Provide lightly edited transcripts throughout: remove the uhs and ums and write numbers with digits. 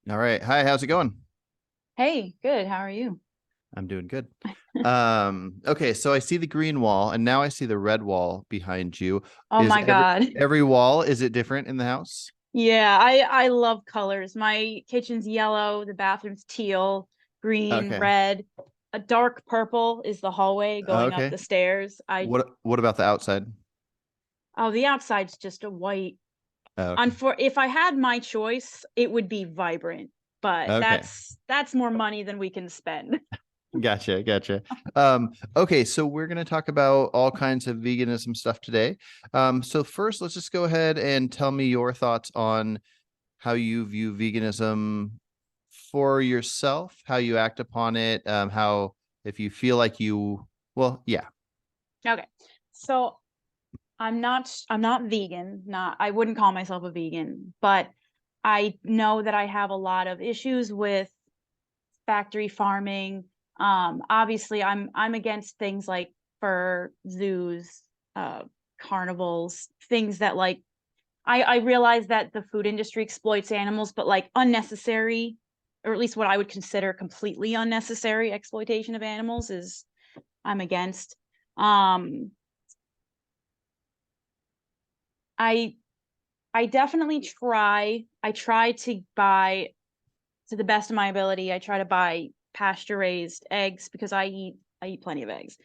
All right. Hi, how's it going? Hey, good. How are you? I'm doing good. Okay, so I see the green wall and now I see the red wall behind you. Oh Is my God. every wall, is it different in the house? Yeah, I love colors. My kitchen's yellow, the bathroom's teal, green, Okay. red. A dark purple is the hallway going up Okay. the stairs. What about the outside? Oh, the outside's just a white. Okay. If I had my choice, it would be vibrant, but Okay. that's more money than we can spend. Gotcha, gotcha. Okay, so we're gonna talk about all kinds of veganism stuff today. So first let's just go ahead and tell me your thoughts on how you view veganism for yourself, how you act upon it, how if you feel like yeah. Okay. So I'm not vegan, not I wouldn't call myself a vegan, but I know that I have a lot of issues with factory farming. Obviously I'm against things like fur zoos, uh, carnivals, things that like I realize that the food industry exploits animals, but like unnecessary, or at least what I would consider completely unnecessary exploitation of animals is I'm against. Um, I I definitely try. I try to buy to the best of my ability. I try to buy pasture raised eggs because I eat plenty of eggs.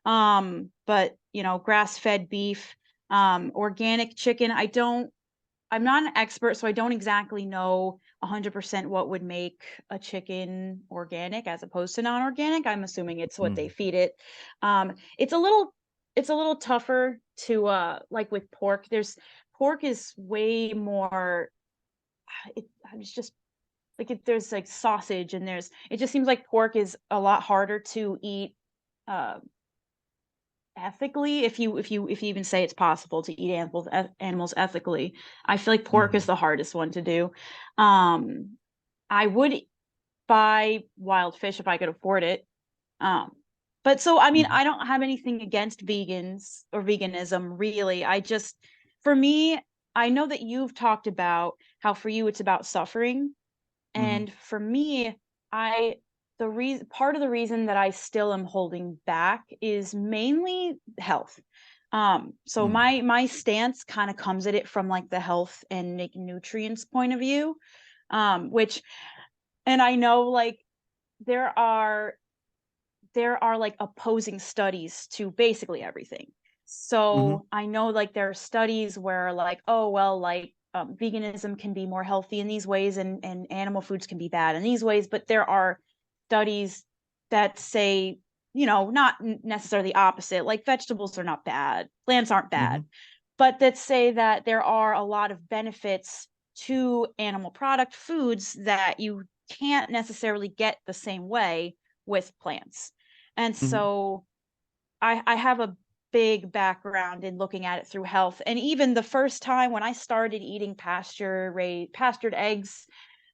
But grass fed beef, organic chicken. I'm not an expert, so I don't exactly know 100% what would make a chicken organic as opposed to non-organic. I'm assuming it's what they Mm. feed it. Um, it's a little it's a little tougher to like with pork. There's pork is way more it's just like there's like sausage and it just seems like pork is a lot harder to eat uh ethically, if you even say it's possible to eat animals ethically. I feel like pork is Mhm. the hardest one to do. um I would buy wild fish if I could afford it. But so I mean, Mhm. I don't have anything against vegans or veganism really. For me, I know that you've talked about how for you it's about suffering. Mhm. And for me, I the reason part of the reason that I still am holding back is mainly health. So Mm. my stance kind of comes at it from like the health and like nutrients point of view. Which and I know like there are there are like opposing studies to basically everything. Mhm. So I know like there are studies where like, oh well, like veganism can be more healthy in these ways and animal foods can be bad in these ways, but there are studies that say, not necessarily the opposite, like vegetables are not bad, plants aren't bad, Mhm. but that say that there are a lot of benefits to animal product foods that you can't necessarily get the same way with plants. And Mhm. so I have a big background in looking at it through health. And even the first time when I started eating pastured eggs,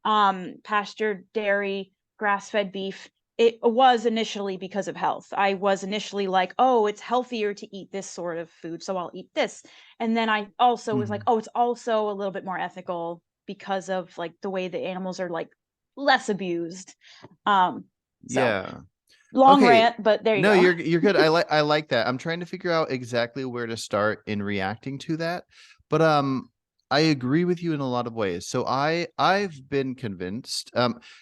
pastured dairy, grass-fed beef, it was initially because of health. I was initially like, oh, it's healthier to eat this sort of food, so I'll eat this. And then I also was like, Mhm. oh, it's also a little bit more ethical because of like the way the animals are like less abused. So Yeah. long Okay. rant, but there you No, go. you're good. I like that. I'm trying to figure out exactly where to start in reacting to that. But I agree with you in a lot of ways. So I've been convinced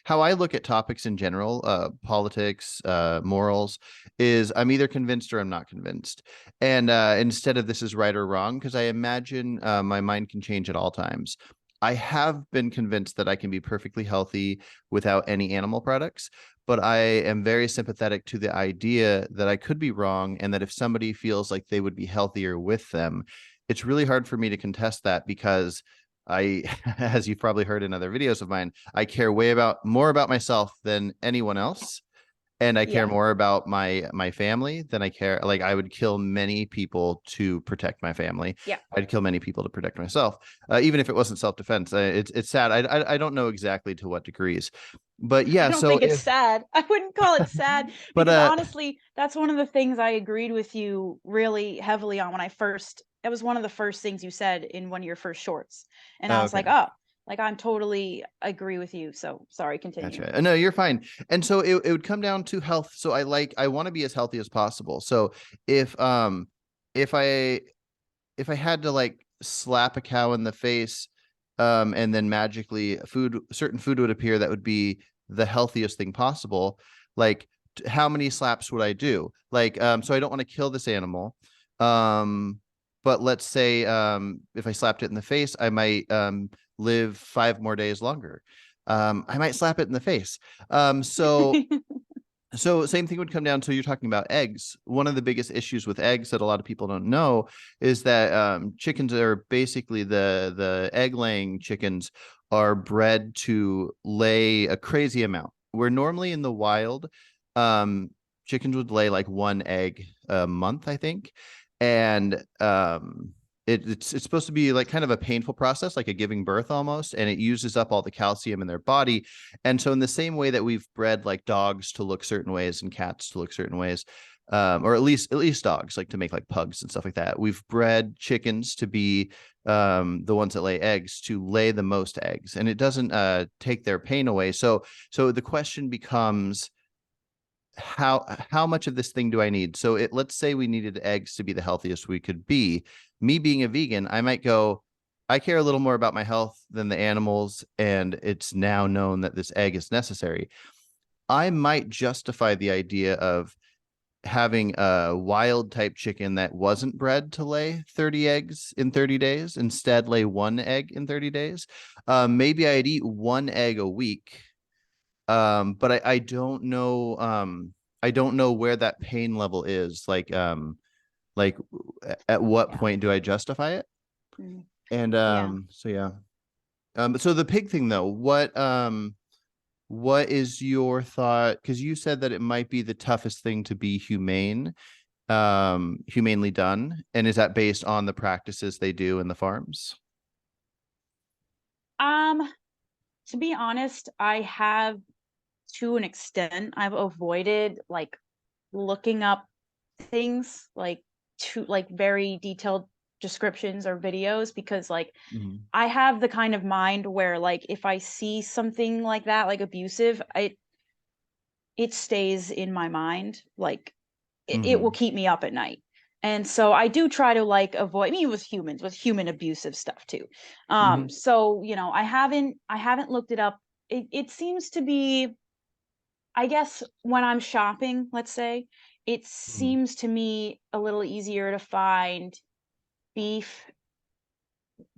how I look at topics in general, politics, morals, is I'm either convinced or I'm not convinced. And instead of this is right or wrong, because I imagine my mind can change at all times. I have been convinced that I can be perfectly healthy without any animal products, but I am very sympathetic to the idea that I could be wrong and that if somebody feels like they would be healthier with them, it's really hard for me to contest that because I, as you've probably heard in other videos of mine, I care way about more about myself than anyone else. And I care Yeah. more about my family than I care. Like I would kill many people to protect my family. Yeah. I'd kill many people to protect myself, even if it wasn't self defense. It's sad. I don't know exactly to what degrees, but I yeah. don't So think it's if sad. I wouldn't call it sad but because honestly, that's one of the things I agreed with you really heavily on when that was one of the first things you said in one of your first shorts. And I was okay. like, oh. Like, I'm totally agree with you. So sorry, continue. Gotcha. No, you're fine. And so it would come down to health. So I want to be as healthy as possible. So if um if I if I had to like slap a cow in the face, and then magically certain food would appear that would be the healthiest thing possible, like how many slaps would I do? Like, so I don't want to kill this animal. Um, but let's say if I slapped it in the face, I might live 5 more days longer. I might slap it in the face. So so same thing would come down to, you're talking about eggs. One of the biggest issues with eggs that a lot of people don't know is that chickens are basically the egg laying chickens are bred to lay a crazy amount. Where normally in the wild, um, chickens would lay like one egg a month, I think, and it's supposed to be like kind of a painful process, like a giving birth almost, and it uses up all the calcium in their body. And so in the same way that we've bred like dogs to look certain ways and cats to look certain ways, or at least dogs like to make like pugs and stuff like that, we've bred chickens to be the ones that lay eggs to lay the most eggs, and it doesn't take their pain away. So the question becomes, how much of this thing do I need? So let's say we needed eggs to be the healthiest we could be. Me being a vegan, I might go, I care a little more about my health than the animals, and it's now known that this egg is necessary. I might justify the idea of having a wild type chicken that wasn't bred to lay 30 eggs in 30 days, instead lay one egg in 30 days. Maybe I'd eat one egg a week, but I don't know where that pain level is, like at what Yeah. point do I justify it? Mm. And Yeah. so yeah. So the pig thing though, what is your thought? Because you said that it might be the toughest thing to be humanely done, and is that based on the practices they do in the farms? Um, to be honest, I have, to an extent, I've avoided like looking up things like to like very detailed descriptions or videos, because like Mm-hmm. I have the kind of mind where like if I see something like that, like abusive, it stays in my mind. Like it will Mm-hmm. keep me up at night. And so I do try to like avoid, I mean, with humans, with human abusive stuff too. Mm-hmm. So you know, I haven't looked it up. It seems to be, I guess when I'm shopping, let's say, it Mm-hmm. seems to me a little easier to find beef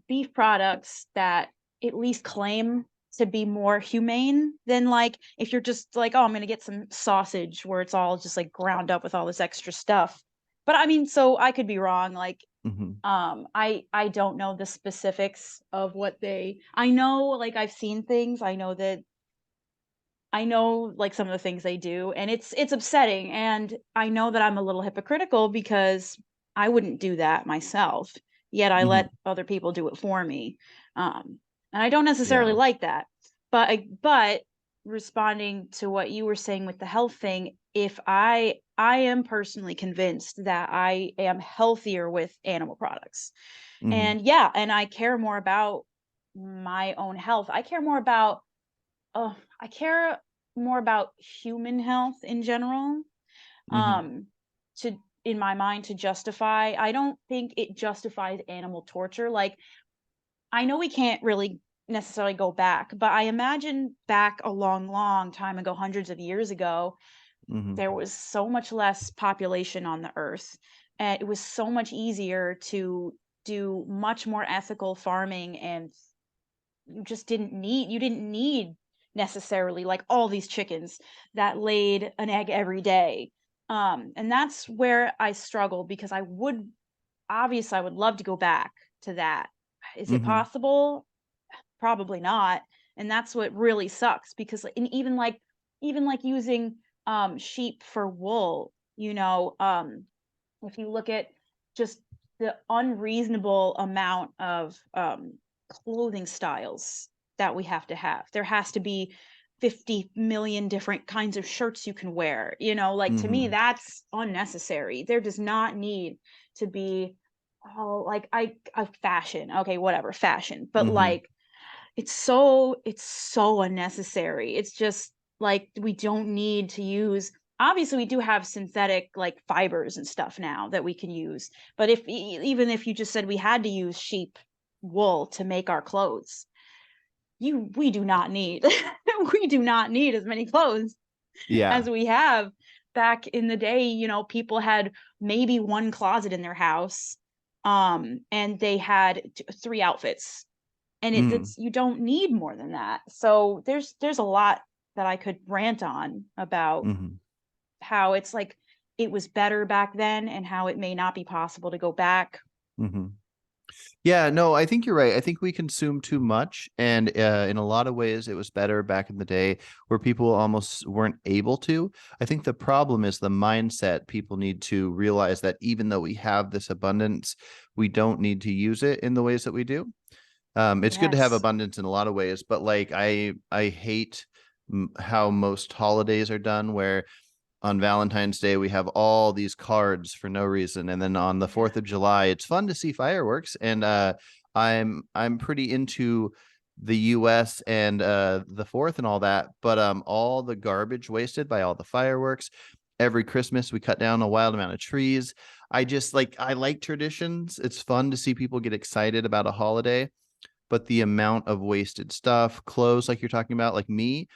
beef products that at least claim to be more humane than like if you're just like, oh, I'm gonna get some sausage where it's all just like ground up with all this extra stuff. But I mean, so I could be wrong. Like, Mm-hmm. I don't know the specifics of what they. I know, like I've seen things. I know like some of the things they do, and it's upsetting, and I know that I'm a little hypocritical because I wouldn't do that myself, yet I Mm-hmm. let other people do it for me. And I don't necessarily Yeah. like that. But responding to what you were saying with the health thing, if I am personally convinced that I am healthier with animal products. Mm-hmm. And yeah, and I care more about my own health. I care more about human health in general, Mm-hmm. um, to in my mind to justify. I don't think it justifies animal torture. Like, I know we can't really necessarily go back, but I imagine back a long, long time ago, hundreds of years ago, Mm-hmm. there was so much less population on the earth, and it was so much easier to do much more ethical farming, and you didn't need necessarily like all these chickens that laid an egg every day. And that's where I struggle, because I would love to go back to that. Is it Mm-hmm. possible? Probably not. And that's what really sucks, because and even like using sheep for wool, if you look at just the unreasonable amount of clothing styles that we have to have. There has to be 50 million different kinds of shirts you can wear. Like, to me, Mm-hmm. that's unnecessary. There does not need to be, oh, like, I fashion. Okay, whatever, fashion. But Mm-hmm. like it's so unnecessary. It's just like we don't need to use, obviously we do have synthetic like fibers and stuff now that we can use, but if even if you just said we had to use sheep wool to make our clothes, you we do not need we do not need as many clothes Yeah. as we have. Back in the day, you know, people had maybe one closet in their house, and they had three outfits, and Mm, it's you don't need more than that. So there's a lot that I could rant on about mhm, how it's like it was better back then and how it may not be possible to go back. mhm. Yeah, no, I think you're right. I think we consume too much, and in a lot of ways, it was better back in the day where people almost weren't able to. I think the problem is the mindset. People need to realize that even though we have this abundance, we don't need to use it in the ways that we do. It's good to have Yes. abundance in a lot of ways, but like I hate how most holidays are done, where on Valentine's Day we have all these cards for no reason, and then on the Yeah. 4th of July it's fun to see fireworks, and I'm pretty into the US and the 4th and all that, but all the garbage wasted by all the fireworks. Every Christmas we cut down a wild amount of trees. I like traditions. It's fun to see people get excited about a holiday, but the amount of wasted stuff, clothes like you're talking about, like me,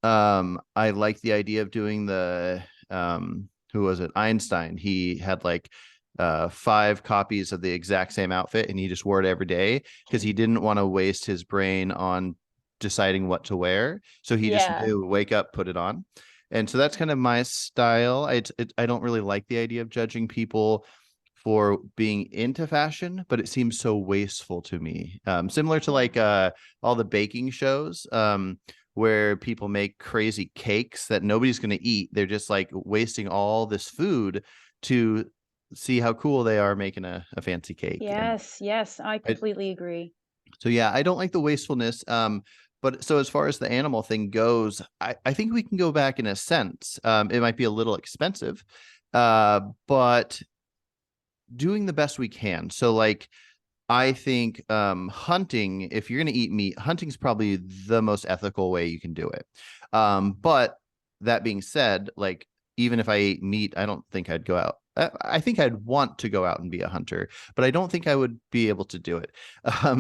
I like the idea of doing the who was it? Einstein. He had like 5 copies of the exact same outfit and he just wore it every day because he didn't want to waste his brain on deciding what to wear. So he just Yeah. knew, wake up, put it on. And so that's kind of my style. I don't really like the idea of judging people for being into fashion, but it seems so wasteful to me. Similar to Yeah. like all the baking shows. Where people make crazy cakes that nobody's going to eat. They're just like wasting all this food to see how cool they are making a fancy cake. And Yes, yes, I I, completely agree. so yeah, I don't like the wastefulness. But so as far as the animal thing goes, I think we can go back in a sense. It might be a little expensive, but doing the best we can. So like I think hunting, if you're going to eat meat, hunting's probably the most ethical way you can do it. But that being said, like even if I ate meat, I don't think I'd go out. I think I'd want to go out and be a hunter, but I don't think I would be able to do it.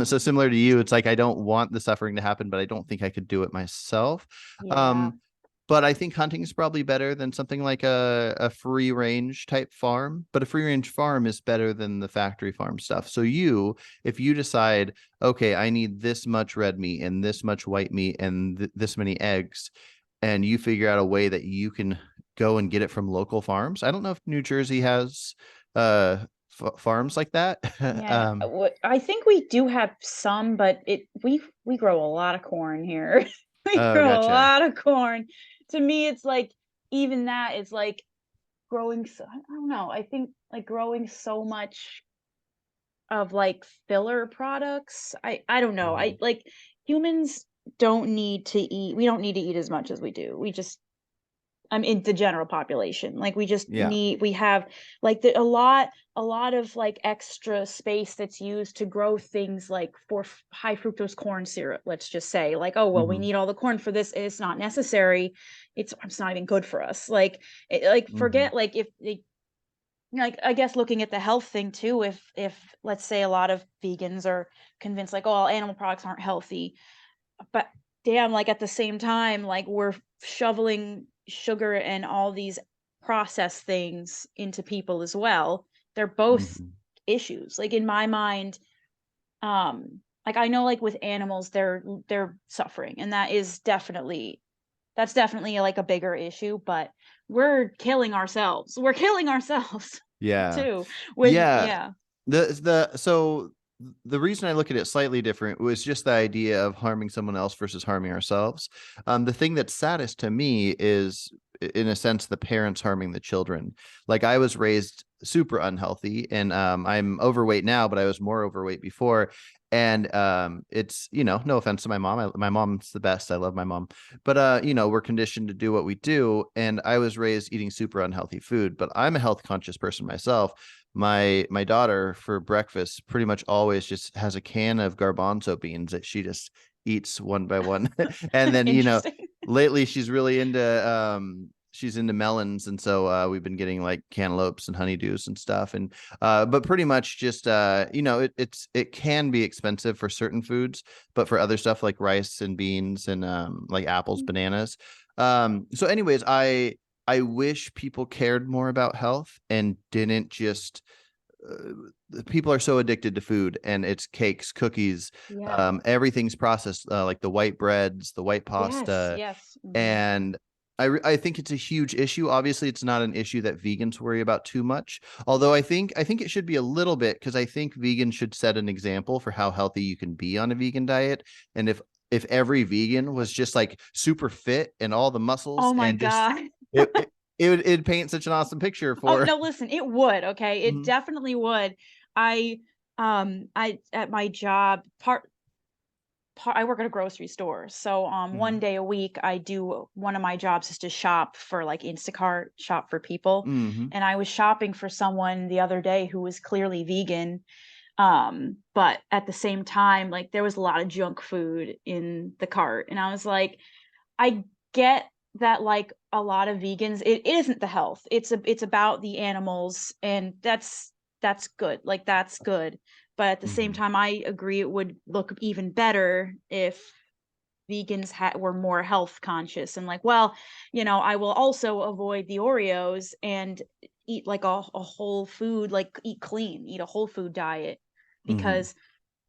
So similar to you, it's like I don't want the suffering to happen, but I don't think I could do it myself. Yeah. Um, but I think hunting is probably better than something like a free range type farm. But a free range farm is better than the factory farm stuff. So if you decide, okay, I need this much red meat and this much white meat and this many eggs, and you figure out a way that you can go and get it from local farms. I don't know if New Jersey has farms like that. Yeah, I think we do have some, but we grow a lot of corn here. We Oh, grow a gotcha. lot of corn. To me, it's like even that is like growing so I don't know. I think like growing so much of like filler products. I don't know. I Mhm. like humans don't need to eat. We don't need to eat as much as we do. We just I mean, the general population. Like we just Yeah. need we have like a lot of like extra space that's used to grow things like for high fructose corn syrup, let's just say. Like, oh, well, we Hmm. need all the corn for this. It's not necessary. It's not even good for us. Like like Hmm. forget like if like I guess looking at the health thing too, if let's say a lot of vegans are convinced like, oh, animal products aren't healthy, but damn, like, at the same time, like, we're shoveling sugar and all these processed things into people as well. They're both Hmm. issues. Like, in my mind, like, I know, like, with animals, they're suffering, and that's definitely, like, a bigger issue, but we're killing ourselves. We're killing ourselves Yeah. too with Yeah. yeah. So the reason I look at it slightly different was just the idea of harming someone else versus harming ourselves. The thing that's saddest to me is, in a sense, the parents harming the children. Like I was raised super unhealthy, and I'm overweight now, but I was more overweight before. And it's no offense to my mom. My mom's the best. I love my mom, but we're conditioned to do what we do, and I was raised eating super unhealthy food. But I'm a health conscious person myself. My daughter for breakfast pretty much always just has a can of garbanzo beans that she just eats one by one. And then, Interesting. lately she's into melons, and so we've been getting like cantaloupes and honeydews and stuff. And but pretty much just it can be expensive for certain foods, but for other stuff like rice and beans and like apples, bananas. So anyways, I wish people cared more about health and didn't just people are so addicted to food, and it's cakes, cookies, Yeah. everything's processed, like the white breads, the white Yes. pasta. Yes. Mhm. And I think it's a huge issue. Obviously, it's not an issue that vegans worry about too much. Although I think it should be a little bit, because I think vegans should set an example for how healthy you can be on a vegan diet. And if every vegan was just like super fit and all the muscles Oh my and just God. it'd paint such an awesome picture Oh for. no, listen, it would, okay? It Mhm, definitely would. I I at my job, I work at a grocery store. So one mhm, day a week I do one of my jobs is to shop for like Instacart, shop for people. mhm, And I was shopping for someone the other day who was clearly vegan. But at the same time, like there was a lot of junk food in the cart. And I was like, I get that like a lot of vegans, it isn't the health. It's about the animals, and that's good. Like that's good. But at the same mhm, time, I agree it would look even better if vegans were more health conscious and like, well, I will also avoid the Oreos and eat like a whole food, like eat clean, eat a whole food diet, mhm, because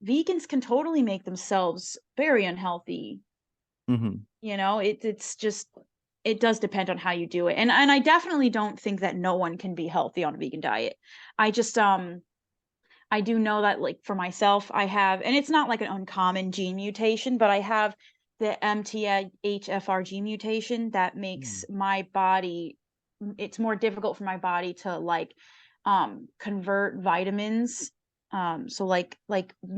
vegans can totally make themselves very unhealthy. mhm, It's just it does depend on how you do it. And I definitely don't think that no one can be healthy on a vegan diet. I just I do know that like for myself, I have, and it's not like an uncommon gene mutation, but I have the MTHFR gene mutation that makes mm. my body, it's more difficult for my body to like convert vitamins. So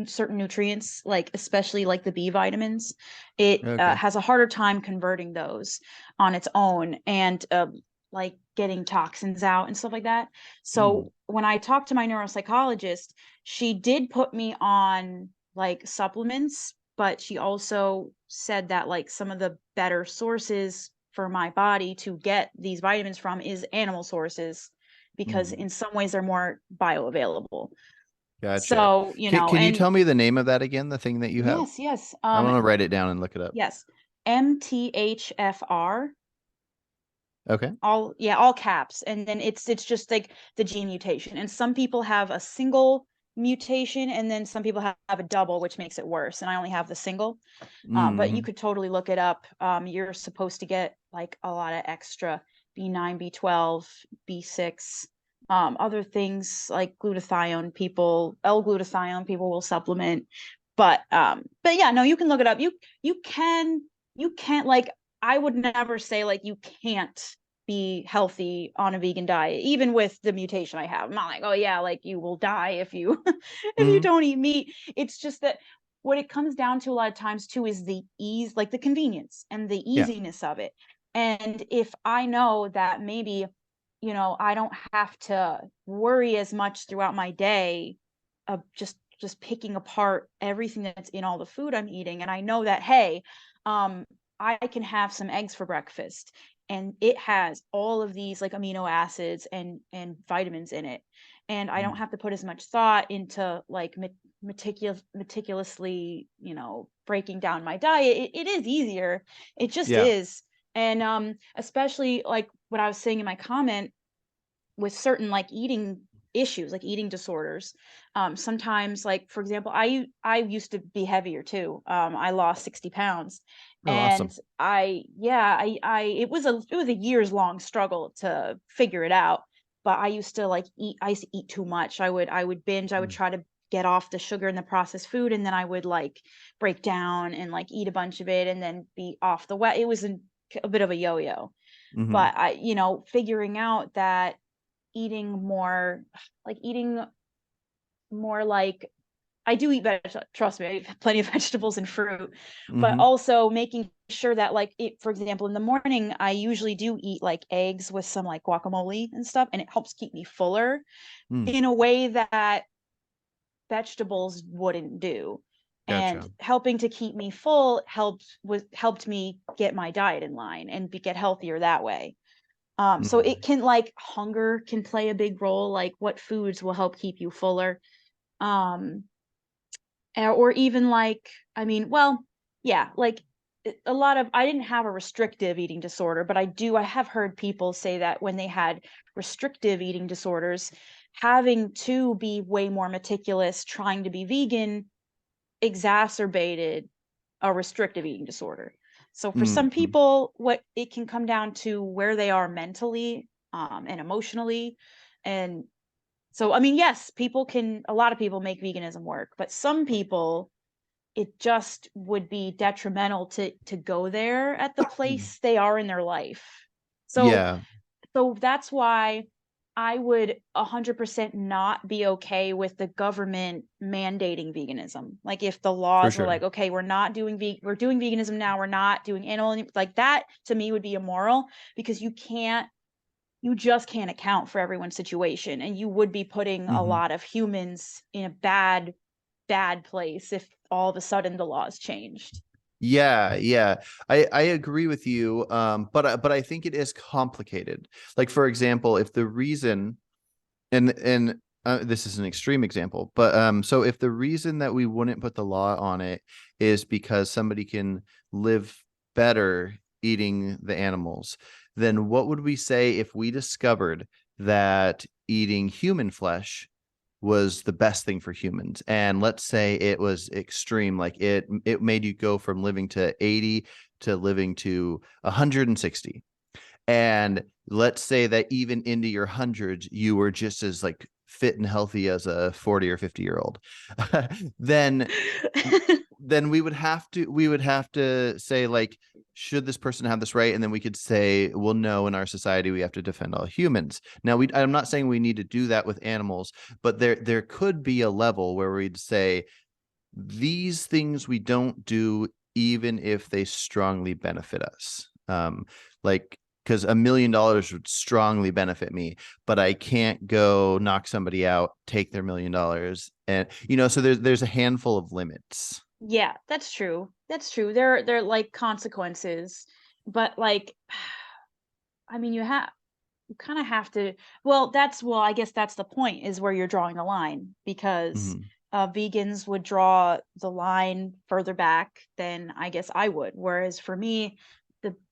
certain nutrients, like especially like the B vitamins, it Okay. has a harder time converting those on its own, and like getting toxins out and stuff like that. Mm, So when I talked to my neuropsychologist, she did put me on like supplements, but she also said that like some of the better sources for my body to get these vitamins from is animal sources, because mhm. in some ways they're more bioavailable. Gotcha. So, Can you and tell me the name of that again, the thing that you have? yes, yes. I want to write it down and look it up. Yes. MTHFR, Okay. all caps, and then it's just like the gene mutation, and some people have a single mutation, and then some people have a double, which makes it worse, and I only have the single. But you Mhm, could totally look it up. You're supposed to get like a lot of extra B9, B12, B6, other things like glutathione. L-glutathione people will supplement. But yeah, no, you can look it up. You can't like, I would never say like you can't be healthy on a vegan diet, even with the mutation I have. I'm not like, oh yeah, like you will die if you if you mhm. don't eat meat. It's just that what it comes down to a lot of times too is the ease, like the convenience and the Yeah. easiness of it. And if I know that maybe, I don't have to worry as much throughout my day of just picking apart everything that's in all the food I'm eating, and I know that, hey, um, I can have some eggs for breakfast, and it has all of these like amino acids and vitamins in it, and I don't Mm. have to put as much thought into like meticulously, breaking down my diet. It is easier. It just Yeah. is. And especially like what I was saying in my comment, with certain like eating issues, like eating disorders, sometimes, like for example, I used to be heavier too. I lost 60 pounds, Oh, and awesome. I it was a years long struggle to figure it out. But I used to eat too much. I would binge. I would Mm. try to get off the sugar and the processed food, and then I would like break down and like eat a bunch of it and then be off the wet. It was a bit of a yo-yo. Mhm. But figuring out that eating more like, I do eat trust me, I eat plenty of vegetables and fruit, but Mhm. also making sure that like for example, in the morning, I usually do eat like eggs with some like guacamole and stuff, and it helps keep me fuller Mm. in a way that vegetables wouldn't do. and Gotcha. helping to keep me full helped me get my diet in line and get healthier that way. So Mhm. it can, like, hunger can play a big role, like what foods will help keep you fuller. Um, or even like, I mean, well, yeah, like a lot of, I didn't have a restrictive eating disorder, but I have heard people say that when they had restrictive eating disorders, having to be way more meticulous trying to be vegan exacerbated a restrictive eating disorder. So for some Mhm. people, what it can come down to where they are mentally, and emotionally. And so, I mean, yes, a lot of people make veganism work, but some people, it just would be detrimental to go there at the place they are in their life. So Yeah, that's why I would 100% not be okay with the government mandating veganism. Like if the for laws were sure. like, okay, we're doing veganism now, we're not doing like that, to me would be immoral, because you just can't account for everyone's situation, and you would be putting a Mhm. lot of humans in a bad place if all of a sudden the laws changed. Yeah, yeah. I agree with you. But I think it is complicated. Like for example, if the reason and this is an extreme example, but so if the reason that we wouldn't put the law on it is because somebody can live better eating the animals, then what would we say if we discovered that eating human flesh was the best thing for humans? And let's say it was extreme, like it made you go from living to 80 to living to 160. And let's say that even into your hundreds, you were just as like fit and healthy as a 40 or 50-year old. then then we would have to say, like, should this person have this right? And then we could say, well, no, in our society we have to defend all humans. Now, I'm not saying we need to do that with animals, but there could be a level where we'd say these things we don't do even if they strongly benefit us. Like, because $1 million would strongly benefit me, but I can't go knock somebody out, take their $1 million, and so there's a handful of limits. Yeah, that's true. That's true. There are like consequences, but like, I mean, you kind of have to. Well, I guess that's the point, is where you're drawing the line, because Mhm. vegans would draw the line further back than I guess I would. Whereas for me,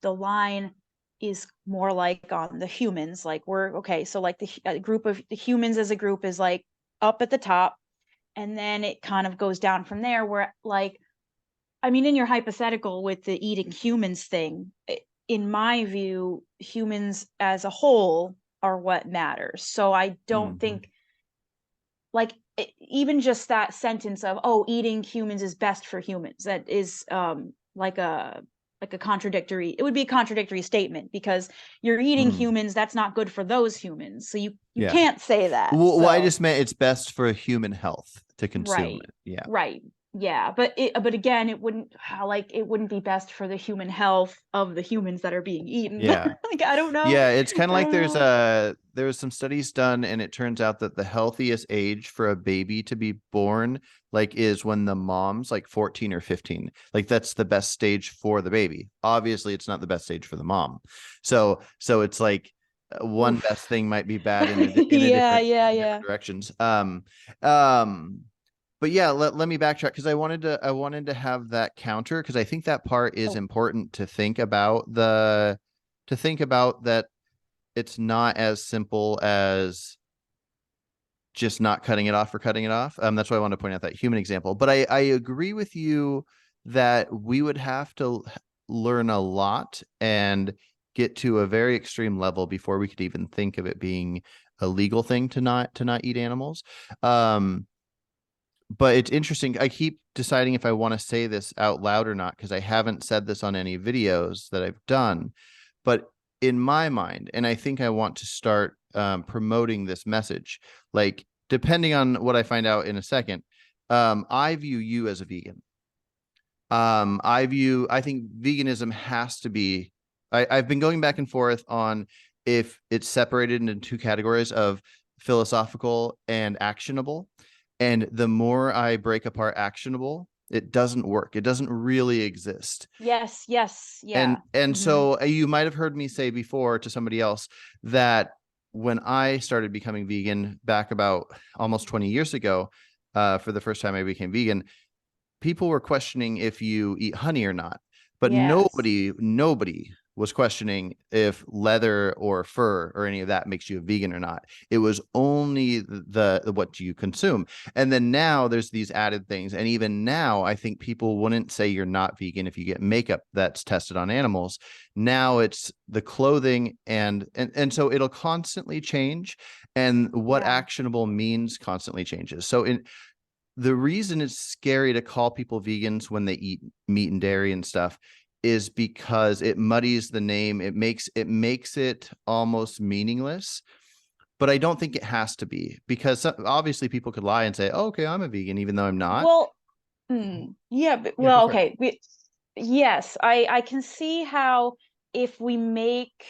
the line is more like on the humans. Like we're okay. So like group of the humans as a group is like up at the top, and then it kind of goes down from there. Where like, I mean, in your hypothetical with the eating humans thing, in my view, humans as a whole are what matters. So I don't Mhm. think, like, even just that sentence of, oh, eating humans is best for humans, that is like a contradictory, it would be a contradictory statement, because you're eating Mhm. humans, that's not good for those humans. So you Yeah. can't say that. Well, I So just meant it's best for human health to consume right. it. Yeah. Right. Yeah, but again, it wouldn't be best for the human health of the humans that are being eaten. Yeah. Like, I don't know. Yeah, it's kind of I like don't know. there was some studies done, and it turns out that the healthiest age for a baby to be born, like, is when the mom's like 14 or 15. Like that's the best stage for the baby. Obviously, it's not the best stage for the mom. So it's like one best Oof. thing might be bad in Yeah, yeah, in different yeah. directions. Um but yeah, let me backtrack because I wanted to have that counter, because I think that part is Oh, important to think about that it's not as simple as just not cutting it off for cutting it off. That's why I want to point out that human example. But I agree with you that we would have to learn a lot and get to a very extreme level before we could even think of it being a legal thing to not eat animals. Um, but it's interesting. I keep deciding if I want to say this out loud or not, because I haven't said this on any videos that I've done. But in my mind, and I think I want to start promoting this message, like depending on what I find out in a second, I view you as a vegan. I think veganism has to be, I've been going back and forth on if it's separated into two categories of philosophical and actionable. And the more I break apart actionable, It doesn't work. It doesn't really exist. Yes, yes, And yeah. and Hmm. so you might have heard me say before to somebody else that when I started becoming vegan back about almost 20 years ago, for the first time I became vegan, people were questioning if you eat honey or not, but Yes. nobody was questioning if leather or fur or any of that makes you a vegan or not. It was only the what you consume. And then now there's these added things. And even now, I think people wouldn't say you're not vegan if you get makeup that's tested on animals. Now it's the clothing and so it'll constantly change. And what Yeah. actionable means constantly changes. So in the reason it's scary to call people vegans when they eat meat and dairy and stuff is because it muddies the name. It makes it almost meaningless. But I don't think it has to be because obviously people could lie and say, oh, okay, I'm a vegan, even though I'm not. Well, yeah, but, Yeah, go well, for it. okay. Yes, I can see how if we make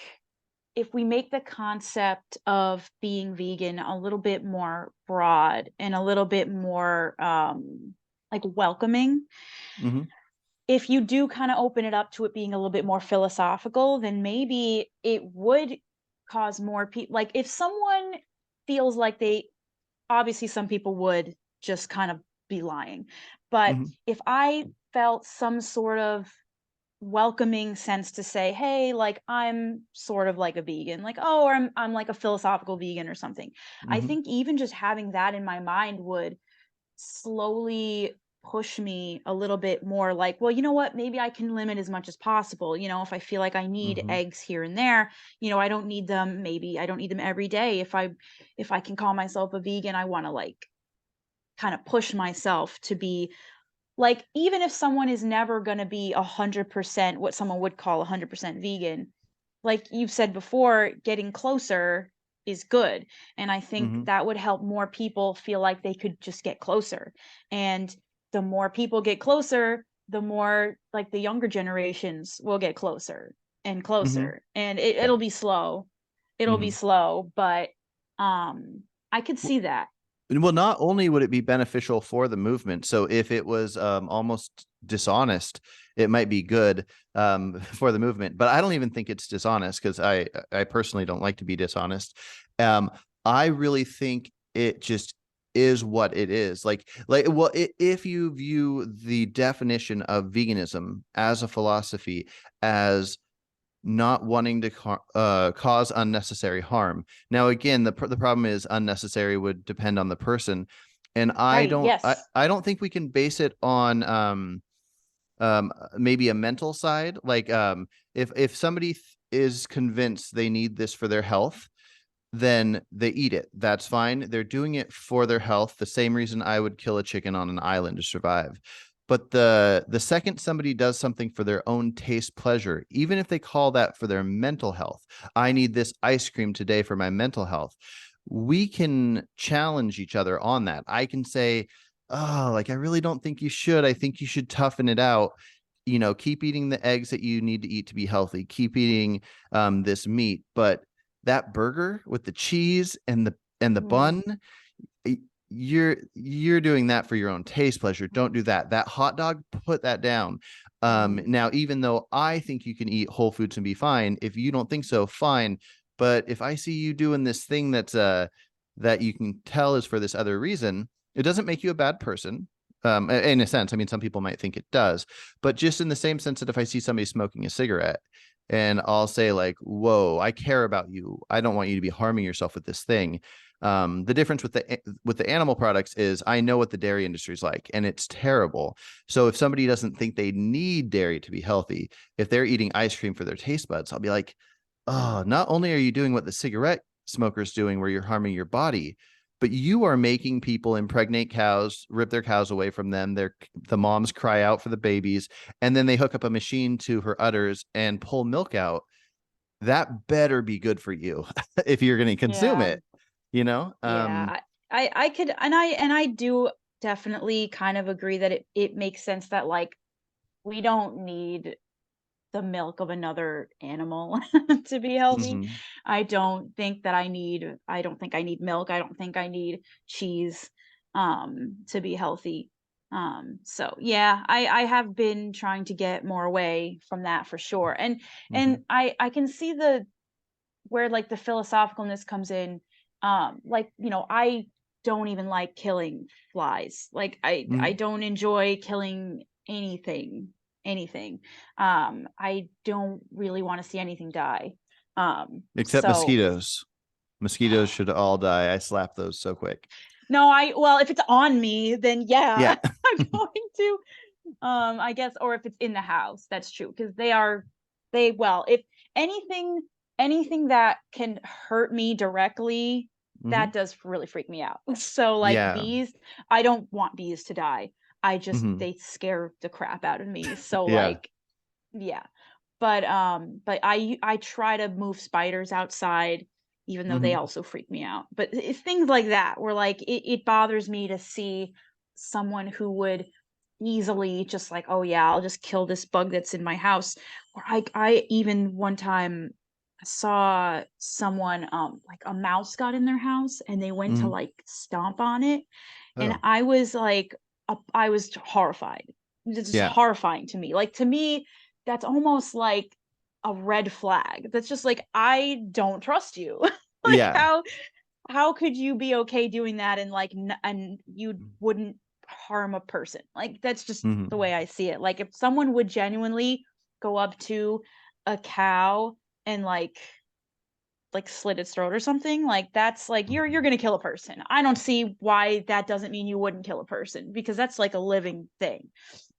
if we make the concept of being vegan a little bit more broad and a little bit more like welcoming, Mm-hmm. if you do kind of open it up to it being a little bit more philosophical, then maybe it would cause more people, like if someone feels like they, obviously some people would just kind of be lying, but Mm-hmm. if I felt some sort of welcoming sense to say, hey, like I'm sort of like a vegan, like, oh, or I'm like a philosophical vegan or something, I Mm-hmm. think even just having that in my mind would slowly push me a little bit more, like, well, you know what, maybe I can limit as much as possible. If I feel like I need Mm-hmm. eggs here and there, I don't need them, maybe I don't need them every day. If I can call myself a vegan, I want to like kind of push myself to be like, even if someone is never going to be 100% what someone would call 100% vegan, like you've said before, getting closer is good. And I think Mm-hmm. that would help more people feel like they could just get closer. And the more people get closer, the more like the younger generations will get closer and Mm-hmm. closer. And Yeah. it'll be slow. It'll be Mm-hmm. slow, but I could see that. Well, not only would it be beneficial for the movement, so if it was almost dishonest, it might be good for the movement. But I don't even think it's dishonest because I personally don't like to be dishonest. Um, I really think it just is what it is. Like well, if you view the definition of veganism as a philosophy as not wanting to cause unnecessary harm. Now, again, the problem is unnecessary would depend on the person, and I Right. don't I, Yes. I don't think we can base it on maybe a mental side. Like if somebody is convinced they need this for their health, then they eat it. That's fine. They're doing it for their health, the same reason I would kill a chicken on an island to survive. But the second somebody does something for their own taste pleasure, even if they call that for their mental health, I need this ice cream today for my mental health. We can challenge each other on that. I can say, oh, like I really don't think you should. I think you should toughen it out. Keep eating the eggs that you need to eat to be healthy. Keep eating this meat, but that burger with the cheese and the Mhm. bun, you're doing that for your own taste pleasure. Don't do that. That hot dog, put that down. Mhm. Now, even though I think you can eat whole foods and be fine, if you don't think so, fine. But if I see you doing this thing that you can tell is for this other reason, it doesn't make you a bad person. In a sense, I mean, some people might think it does, but just in the same sense that if I see somebody smoking a cigarette and I'll say like, whoa, I care about you. I don't want you to be harming yourself with this thing. The difference with the animal products is I know what the dairy industry is like, and it's terrible. So if somebody doesn't think they need dairy to be healthy, if they're eating ice cream for their taste buds, I'll be like, oh, not only are you doing what the cigarette smoker's doing, where you're harming your body, but you are making people impregnate cows, rip their cows away from them. The moms cry out for the babies, and then they hook up a machine to her udders and pull milk out. That better be good for you if you're going to consume Yeah. it, you know? Yeah. I could, and I do definitely kind of agree that it makes sense that like we don't need the milk of another animal to be healthy. Mhm. I don't think I need milk. I don't think I need cheese to be healthy. So yeah, I have been trying to get more away from that for sure. Mhm. And I can see the where like the philosophicalness comes in. Like, you know, I don't even like killing flies. Like I Mhm. don't enjoy killing anything. I don't really want to see anything die. Except So mosquitoes. Mosquitoes should all die. I slap those so quick. no, well, if it's on me, then Yeah. yeah, I'm going to. I guess, or if it's in the house, that's true, because well, if anything, anything that can hurt me directly, Hmm. that does really freak me out. So like Yeah. bees, I don't want bees to die. Hmm. They scare the crap out of me. So Yeah. like, yeah. But I try to move spiders outside, even though they Hmm. also freak me out. But it's things like that where like it bothers me to see someone who would easily just like, oh yeah, I'll just kill this bug that's in my house. Or I even one time saw someone like a mouse got in their house and they went to Hmm. like stomp on it, and Oh, I was like I was horrified. It's just yeah. horrifying to me. Like to me, that's almost like a red flag. That's just like I don't trust you. Like Yeah. how could you be okay doing that and like and you wouldn't harm a person? Like that's just the Hmm. way I see it. Like if someone would genuinely go up to a cow and like slit its throat or something, like that's like you're gonna kill a person. I don't see why that doesn't mean you wouldn't kill a person, because that's like a living thing.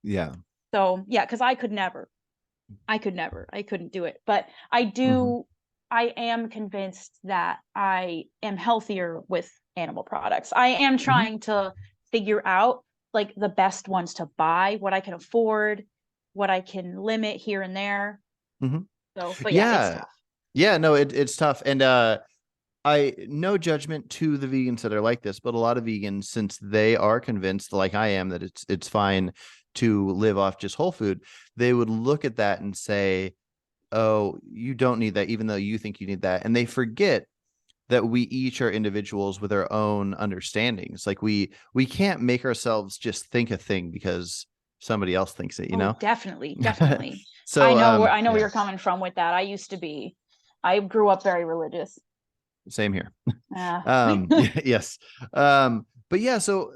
Yeah. So yeah, because I couldn't do it. But Hmm. I am convinced that I am healthier with animal products. I am Hmm. trying to figure out like the best ones to buy, what I can afford, what I can limit here and there. Hmm. So, but yeah, it's Yeah. tough. Yeah. No, it's tough. And I no judgment to the vegans that are like this, but a lot of vegans, since they are convinced, like I am, that it's fine to live off just whole food, they would look at that and say, "Oh, you don't need that," even though you think you need that, and they forget that we each are individuals with our own understandings. Like we can't make ourselves just think a thing because somebody else thinks it, you Oh, know? definitely, definitely. So I know where yeah, you're coming from with that. I grew up very religious. same here. Uh, Yes. But yeah, so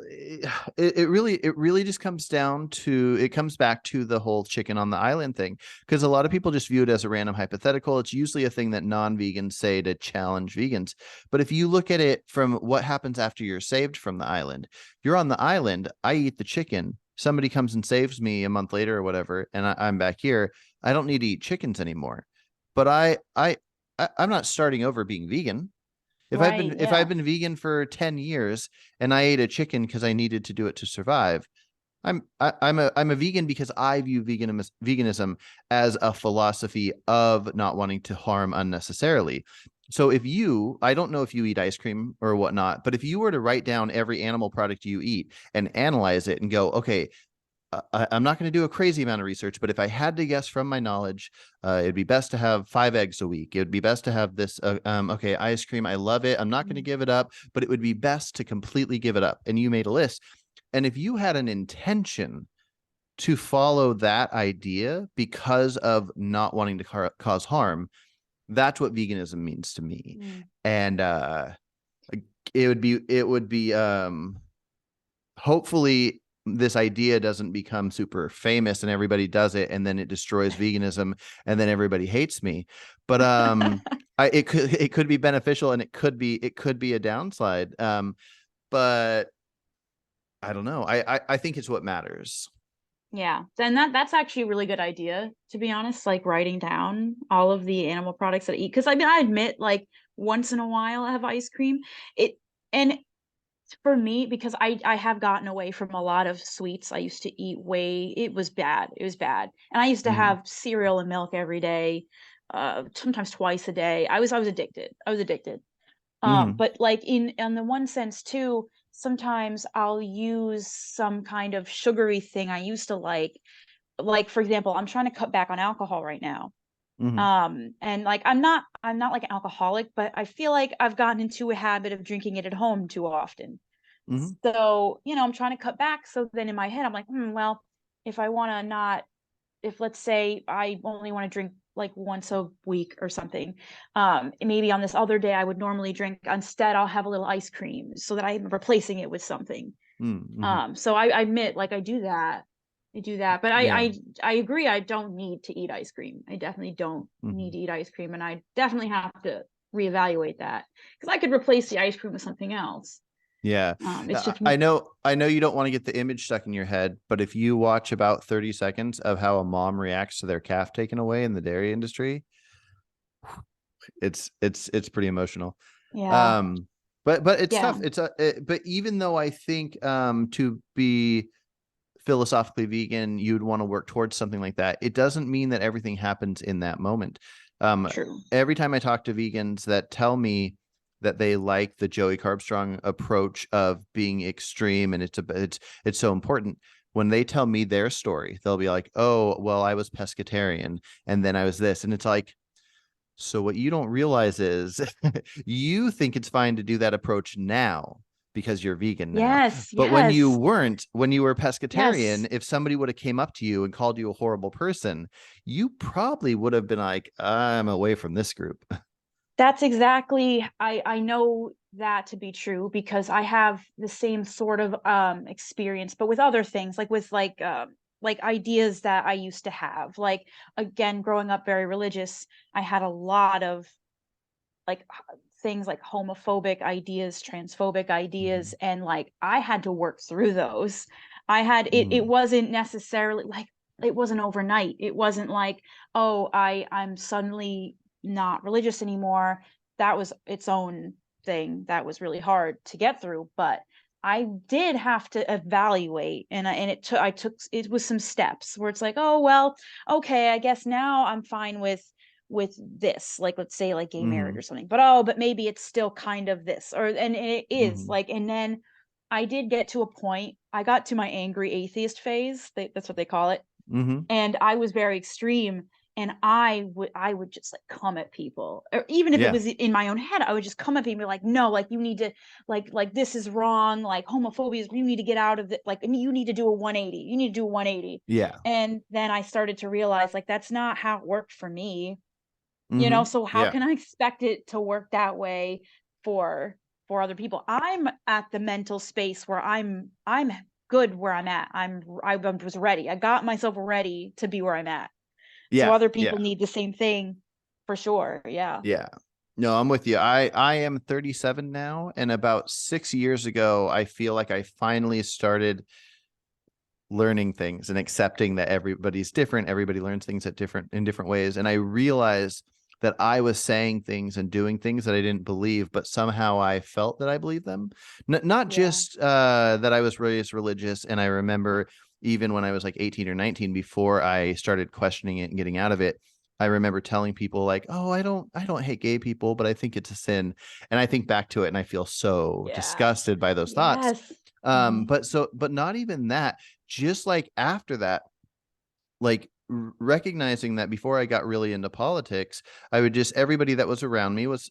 it really just comes back to the whole chicken on the island thing, because a lot of people just view it as a random hypothetical. It's usually a thing that non-vegans say to challenge vegans. But if you look at it from what happens after you're saved from the island, you're on the island, I eat the chicken, somebody comes and saves me a month later or whatever, and I'm back here. I don't need to eat chickens anymore. But I'm not starting over being vegan. right, If I've yeah. been vegan for 10 years and I ate a chicken because I needed to do it to survive, I'm a vegan because I view veganism as a philosophy of not wanting to harm unnecessarily. So if I don't know if you eat ice cream or whatnot, but if you were to write down every animal product you eat and analyze it and go, okay, I'm not going to do a crazy amount of research, but if I had to guess from my knowledge, it'd be best to have 5 eggs a week. It would be best to have this. Okay, ice cream. I love it. I'm not going to Mm. give it up, but it would be best to completely give it up. And you made a list. And if you had an intention to follow that idea because of not wanting to cause harm, that's what veganism means to me. Mm. And it would be hopefully this idea doesn't become super famous and everybody does it and then it destroys veganism and then everybody hates me. But it could be beneficial and it could be a downside. But I don't know. I think it's what matters. Yeah, then that's actually a really good idea, to be honest, like writing down all of the animal products that I eat. Because I mean, I admit, like once in a while I have ice cream. It and for me, because I have gotten away from a lot of sweets. I used to eat way, it was bad. It was bad. And I used to Hmm. have cereal and milk every day, sometimes twice a day. I was addicted. I was addicted. Hmm. But like in the one sense too, sometimes I'll use some kind of sugary thing I used to like for example, I'm trying to cut back on alcohol right now. Hmm. And like I'm not like an alcoholic, but I feel like I've gotten into a habit of drinking it at home too often. Hmm. So, I'm trying to cut back. So then in my head, I'm like, well, if I want to not, if let's say I only want to drink like once a week or something, maybe on this other day I would normally drink, instead I'll have a little ice cream so that I'm replacing it with something. Mm-hmm. So I admit, like, I do that, but Yeah. I agree, I don't need to eat ice cream. I definitely don't need Hmm. to eat ice cream, and I definitely have to reevaluate that, because I could replace the ice cream with something else. Yeah. It's just I know you don't want to get the image stuck in your head, but if you watch about 30 seconds of how a mom reacts to their calf taken away in the dairy industry, it's pretty emotional. yeah, Um, but it's yeah, tough. But even though I think to be philosophically vegan, you'd want to work towards something like that. It doesn't mean that everything happens in that moment. Um, true. every time I talk to vegans that tell me that they like the Joey Carbstrong approach of being extreme and it's so important. When they tell me their story, they'll be like, "Oh, well, I was pescatarian and then I was this." And it's like, so what you don't realize is you think it's fine to do that approach now because you're vegan now. Yes, But when you yes, weren't, when you were yes. pescatarian, if somebody would have came up to you and called you a horrible person, you probably would have been like, I'm away from this group. That's exactly, I know that to be true, because I have the same sort of experience, but with other things, like with like ideas that I used to have. Like, again, growing up very religious, I had a lot of like things like homophobic ideas, transphobic ideas, Mhm. and like I had to work through those. I had it Mm. wasn't necessarily like, it wasn't overnight. It wasn't like, oh, I'm suddenly not religious anymore. That was its own thing that was really hard to get through, but I did have to evaluate, and I took, it was some steps where it's like, oh well, okay, I guess now I'm fine with this, like, let's say like gay marriage Hmm. or something, but oh, but maybe it's still kind of this, or, and it is Hmm. like, and then I did get to a point, I got to my angry atheist phase, that's what they call it, Hmm. and I was very extreme, and I would just like come at people, or even if it Yeah. was in my own head, I would just come at people like, no, like, you need to, like this is wrong, like homophobia is, you need to get out of it, like, you need to do a 180, you need to do a 180. Yeah. And then I started to realize, like, that's not how it worked for me. Hmm. So how Yeah. can I expect it to work that way for other people? I'm at the mental space where I'm good where I'm at. I was ready. I got myself ready to be where I'm at. So Yeah. other Yeah. people need the same thing for sure. Yeah. Yeah. No, I'm with you. I am 37 now, and about 6 years ago, I feel like I finally started learning things and accepting that everybody's different. Everybody learns things in different ways. And I realized that I was saying things and doing things that I didn't believe, but somehow I felt that I believed them. Not Yeah. just that I was raised religious. And I remember even when I was like 18 or 19, before I started questioning it and getting out of it, I remember telling people like, "Oh, I don't hate gay people, but I think it's a sin." And I think back to it and I feel so Yeah. disgusted by those thoughts. Yes. Hmm. But not even that, just like after that, like recognizing that before I got really into politics, I would just, everybody that was around me was,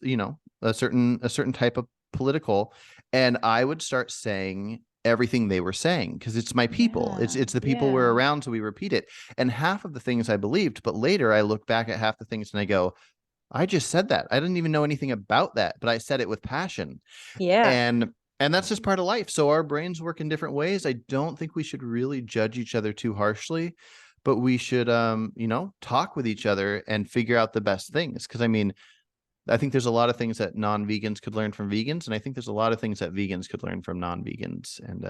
a certain type of political, and I would start saying everything they were saying because it's my people. Yeah. It's the people we're Yeah. around, so we repeat it. And half of the things I believed, but later I look back at half the things and I go, I just said that. I didn't even know anything about that, but I said it with passion. Yeah. And that's just part of life. So our brains work in different ways. I don't think we should really judge each other too harshly, but we should talk with each other and figure out the best things. Because I mean, I think there's a lot of things that non-vegans could learn from vegans, and I think there's a lot of things that vegans could learn from non-vegans. And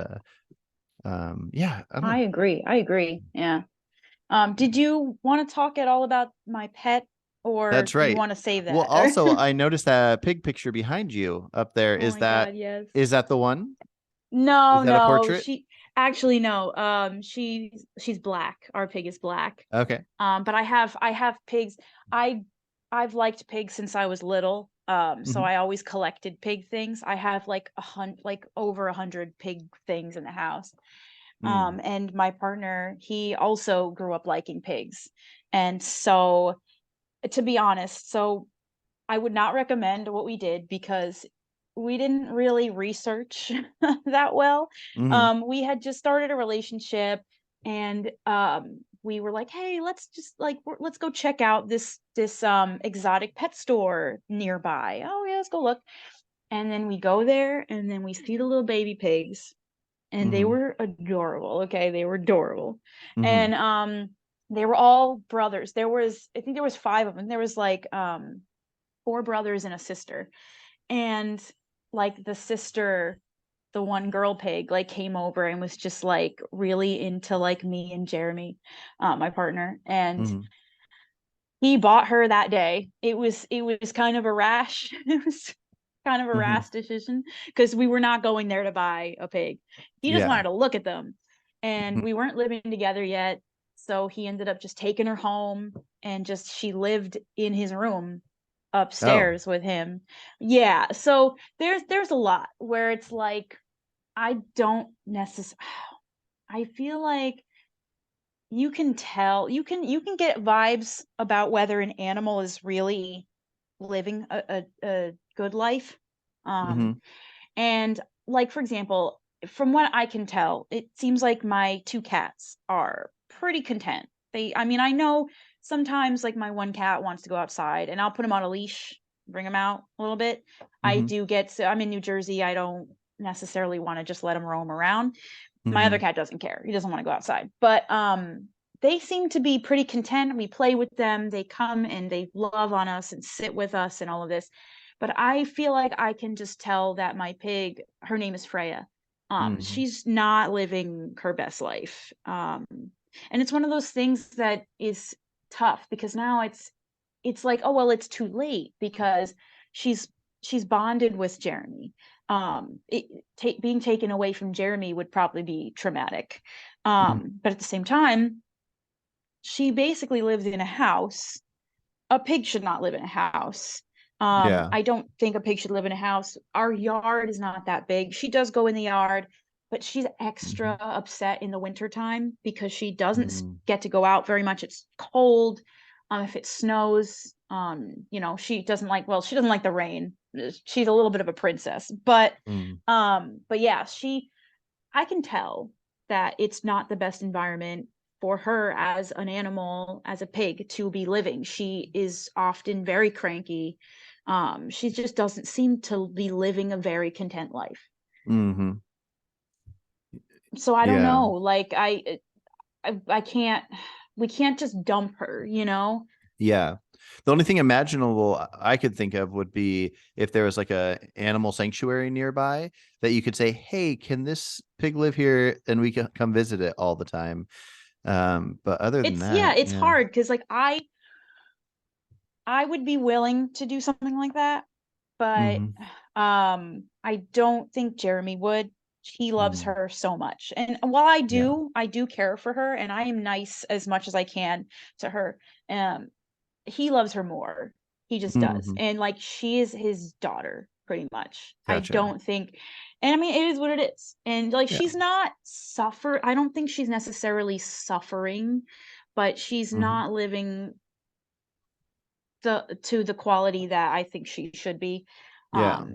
yeah, I don't I know. agree. I agree. Yeah. Did you want to talk at all about my pet, or That's do you right. want to save Well, that? also I noticed that pig picture behind you up there. Oh my God, yes. Is that the one? No, Is that a no, portrait? she actually no. She's black. Our pig is black. Okay. But I have pigs. I I've liked pigs since I was little. So Hmm. I always collected pig things. I have like like over 100 pig things in the house. Mm. And my partner, he also grew up liking pigs. And so, to be honest, so I would not recommend what we did, because we didn't really research that well. Mhm. We had just started a relationship, and we were like, "Hey, let's just like let's go check out this exotic pet store nearby." Oh yeah, let's go look. And then we go there, and then we see the little baby pigs, and they Mhm. were adorable. Okay, they were adorable, Mhm. and they were all brothers. I think there was five of them. There was like four brothers and a sister, and like the sister, the one girl pig, like came over and was just like really into like me and Jeremy, my partner, and Mhm. he bought her that day. It was kind of a rash. It was kind of a Mhm. rash decision because we were not going there to buy a pig. He just Yeah. wanted to look at them, and Mhm. we weren't living together yet. So he ended up just taking her home, and just she lived in his room Oh. upstairs with him. Yeah. So there's a lot where it's like I don't necessarily I feel like you can tell you can get vibes about whether an animal is really living a good life. Um, Mhm. and like for example, from what I can tell, it seems like my two cats are pretty content. I mean, I know sometimes like my one cat wants to go outside, and I'll put him on a leash, bring him out a little bit. Mhm. I'm in New Jersey. I don't necessarily want to just let him roam around. My other Mhm. cat doesn't care. He doesn't want to go outside. But they seem to be pretty content. We play with them. They come and they love on us and sit with us and all of this. But I feel like I can just tell that my pig, her name is Freya. Mhm. She's not living her best life. And it's one of those things that is tough because now it's like, oh well, it's too late because she's she's bonded with Jeremy. Being taken away from Jeremy would probably be traumatic. Mhm. But at the same time, she basically lives in a house. A pig should not live in a house. Yeah. I don't think a pig should live in a house. Our yard is not that big. She does go in the yard, but she's extra Mhm. upset in the wintertime because she doesn't Mm. get to go out very much. It's cold. If it snows, she doesn't like the rain. She's a little bit of a princess, Mm. but yeah, I can tell that it's not the best environment for her as an animal, as a pig, to be living. She is often very cranky. She just doesn't seem to be living a very content life. Mhm. So I don't Yeah. know. Like I can't. We can't just dump her. You know. Yeah. The only thing imaginable I could think of would be if there was like a animal sanctuary nearby that you could say, "Hey, can this pig live here?" And we can come visit it all the time. But other than It's yeah. that, It's yeah. hard because like I would be willing to do something like that, but Mhm. I don't think Jeremy would. He loves Mm. her so much. And while I Yeah. do, I do care for her and I am nice as much as I can to her. Um he loves her more. He just does. Mhm. And like she is his daughter pretty much. I Gotcha. don't think and I mean it is what it is. And like Yeah. she's not suffer I don't think she's necessarily suffering, but she's Mhm. not living the quality that I think she should be. Yeah.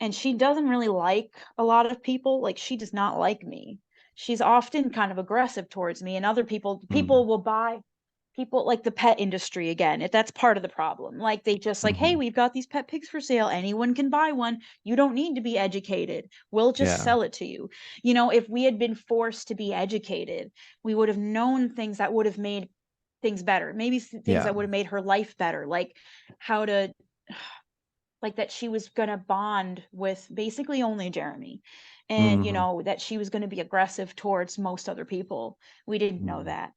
And she doesn't really like a lot of people. Like she does not like me. She's often kind of aggressive towards me, and other Mm. people will buy people like the pet industry again. If that's part of the problem. Like they just like, hey, Mhm. we've got these pet pigs for sale. Anyone can buy one. You don't need to be educated. We'll just Yeah. sell it to you. You know, if we had been forced to be educated, we would have known things that would have made things better. Maybe things Yeah. that would have made her life better, like how to like that she was going to bond with basically only Jeremy, and Mhm. that she was going to be aggressive towards most other people. We didn't know Mm. that.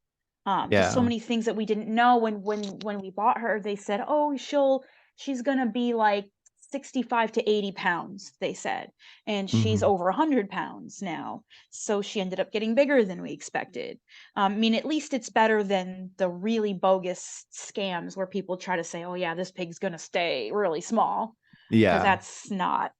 Just so Yeah. many things that we didn't know when we bought her. They said, "Oh, she's going to be like 65 to 80 pounds," they said, and she's Mhm. over 100 pounds now. So she ended up getting bigger than we expected. I mean, at least it's better than the really bogus scams where people try to say, "Oh yeah, this pig's going to stay really small," because Yeah. that's not.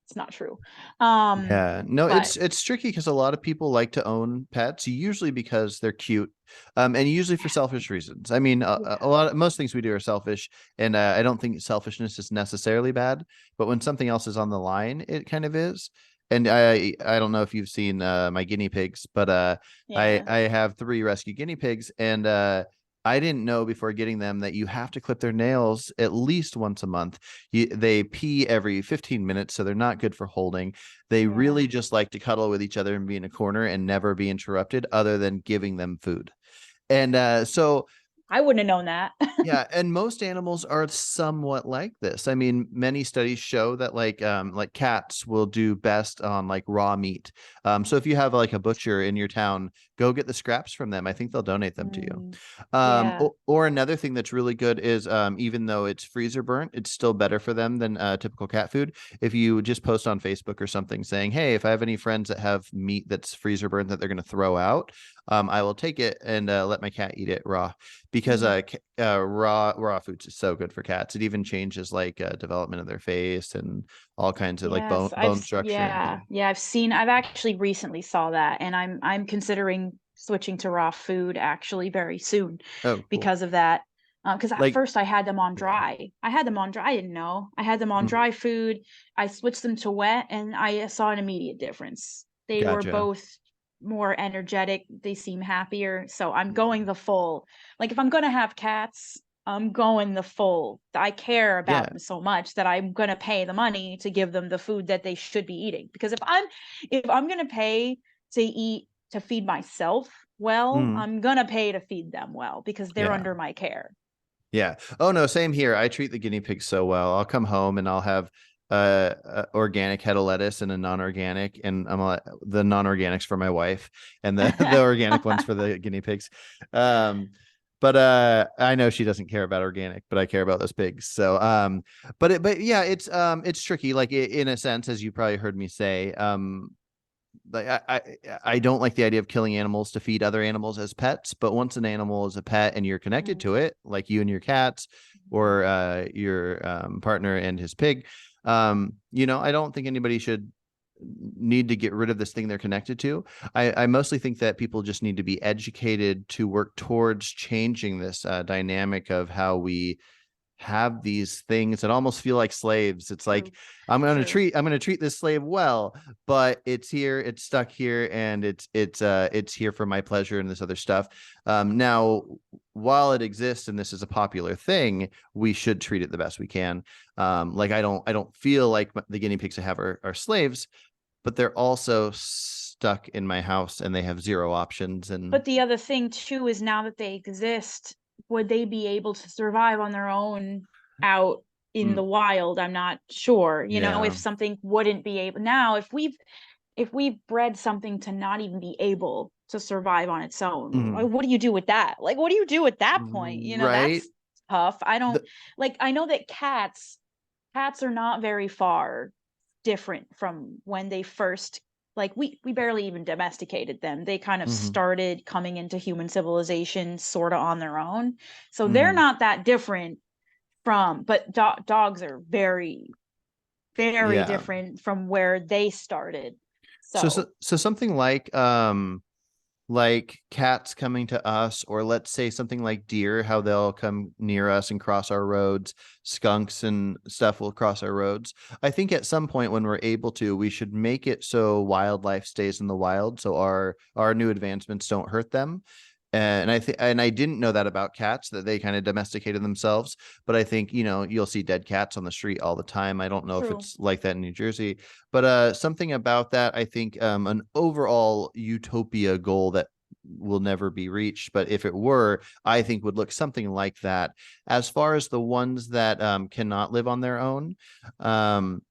It's not true. Yeah, no, But it's tricky because a lot of people like to own pets, usually because they're cute, and usually for selfish reasons. I mean, a yeah, lot of most things we do are selfish, and I don't think selfishness is necessarily bad, but when something else is on the line, it kind of is. And I don't know if you've seen my guinea pigs, but yeah, I have three rescue guinea pigs, and I didn't know before getting them that you have to clip their nails at least once a month. They pee every 15 minutes, so they're not good for holding. They yeah. really just like to cuddle with each other and be in a corner and never be interrupted other than giving them food. And so I wouldn't have known that. yeah, and most animals are somewhat like this. I mean, many studies show that like cats will do best on like raw meat. So if you have like a butcher in your town, go get the scraps from them. I think they'll donate them to you. Mm, yeah. Or another thing that's really good is even though it's freezer burnt, it's still better for them than typical cat food. If you just post on Facebook or something saying, "Hey, if I have any friends that have meat that's freezer burnt that they're going to throw out, I will take it and let my cat eat it raw." Because Mm. raw foods is so good for cats. It even changes like development of their face and all kinds of like Yes, bone structure and yeah, things. yeah, I've actually recently saw that, and I'm considering switching to raw food actually very soon Oh, cool. because of that. Because at Like, first I had them on yeah. dry. I had them on dry. I didn't know. I had them on Mhm. dry food. I switched them to wet, and I saw an immediate difference. They were Gotcha. both more energetic. They seem happier. So I'm going the full. Like if I'm gonna have cats, I'm going the full. I care Yeah. about them so much that I'm going to pay the money to give them the food that they should be eating. Because if I'm going to pay to eat to feed myself well, Mhm. I'm going to pay to feed them well because they're Yeah. under my care. Yeah. Oh no, same here. I treat the guinea pigs so well. I'll come home and I'll have organic head of lettuce and a non-organic, and the non-organics for my wife and the the organic ones for the guinea pigs. Um but I know she doesn't care about organic, but I care about those pigs. So but yeah, it's tricky like in a sense, as you probably heard me say. Like I don't like the idea of killing animals to feed other animals as pets, but once an animal is a pet and you're connected to it, like you and your cats or your partner and his pig, I don't think anybody should need to get rid of this thing they're connected to. I mostly think that people just need to be educated to work towards changing this dynamic of how we have these things that almost feel like slaves. It's like True, true. I'm going to treat this slave well, but it's here, it's stuck here, and it's here for my pleasure and this other stuff. Now, while it exists and this is a popular thing, we should treat it the best we can. Like I don't feel like the guinea pigs I have are slaves, but they're also stuck in my house and they have zero options. And But the other thing too is now that they exist, would they be able to survive on their own out in mm, the wild? I'm not sure. yeah. If something wouldn't be able now, if we've bred something to not even be able to survive on its own, Mhm. what do you do with that? Like, what do you do at that point? Right. That's tough. I don't The, like, I know that cats are not very far different from when they first, like, we barely even domesticated them. They kind of mhm, started coming into human civilization sort of on their own. So they're mhm. not that different from, but dogs are very, very Yeah. different from where they started. So So something like cats coming to us, or let's say something like deer, how they'll come near us and cross our roads, skunks and stuff will cross our roads. I think at some point when we're able to, we should make it so wildlife stays in the wild, so our new advancements don't hurt them. And I didn't know that about cats, that they kind of domesticated themselves, but I think you'll see dead cats on the street all the time. I don't know if true. it's like that in New Jersey, but something about that, I think an overall utopia goal that will never be reached, but if it were, I think would look something like that. As far as the ones that cannot live on their own, um,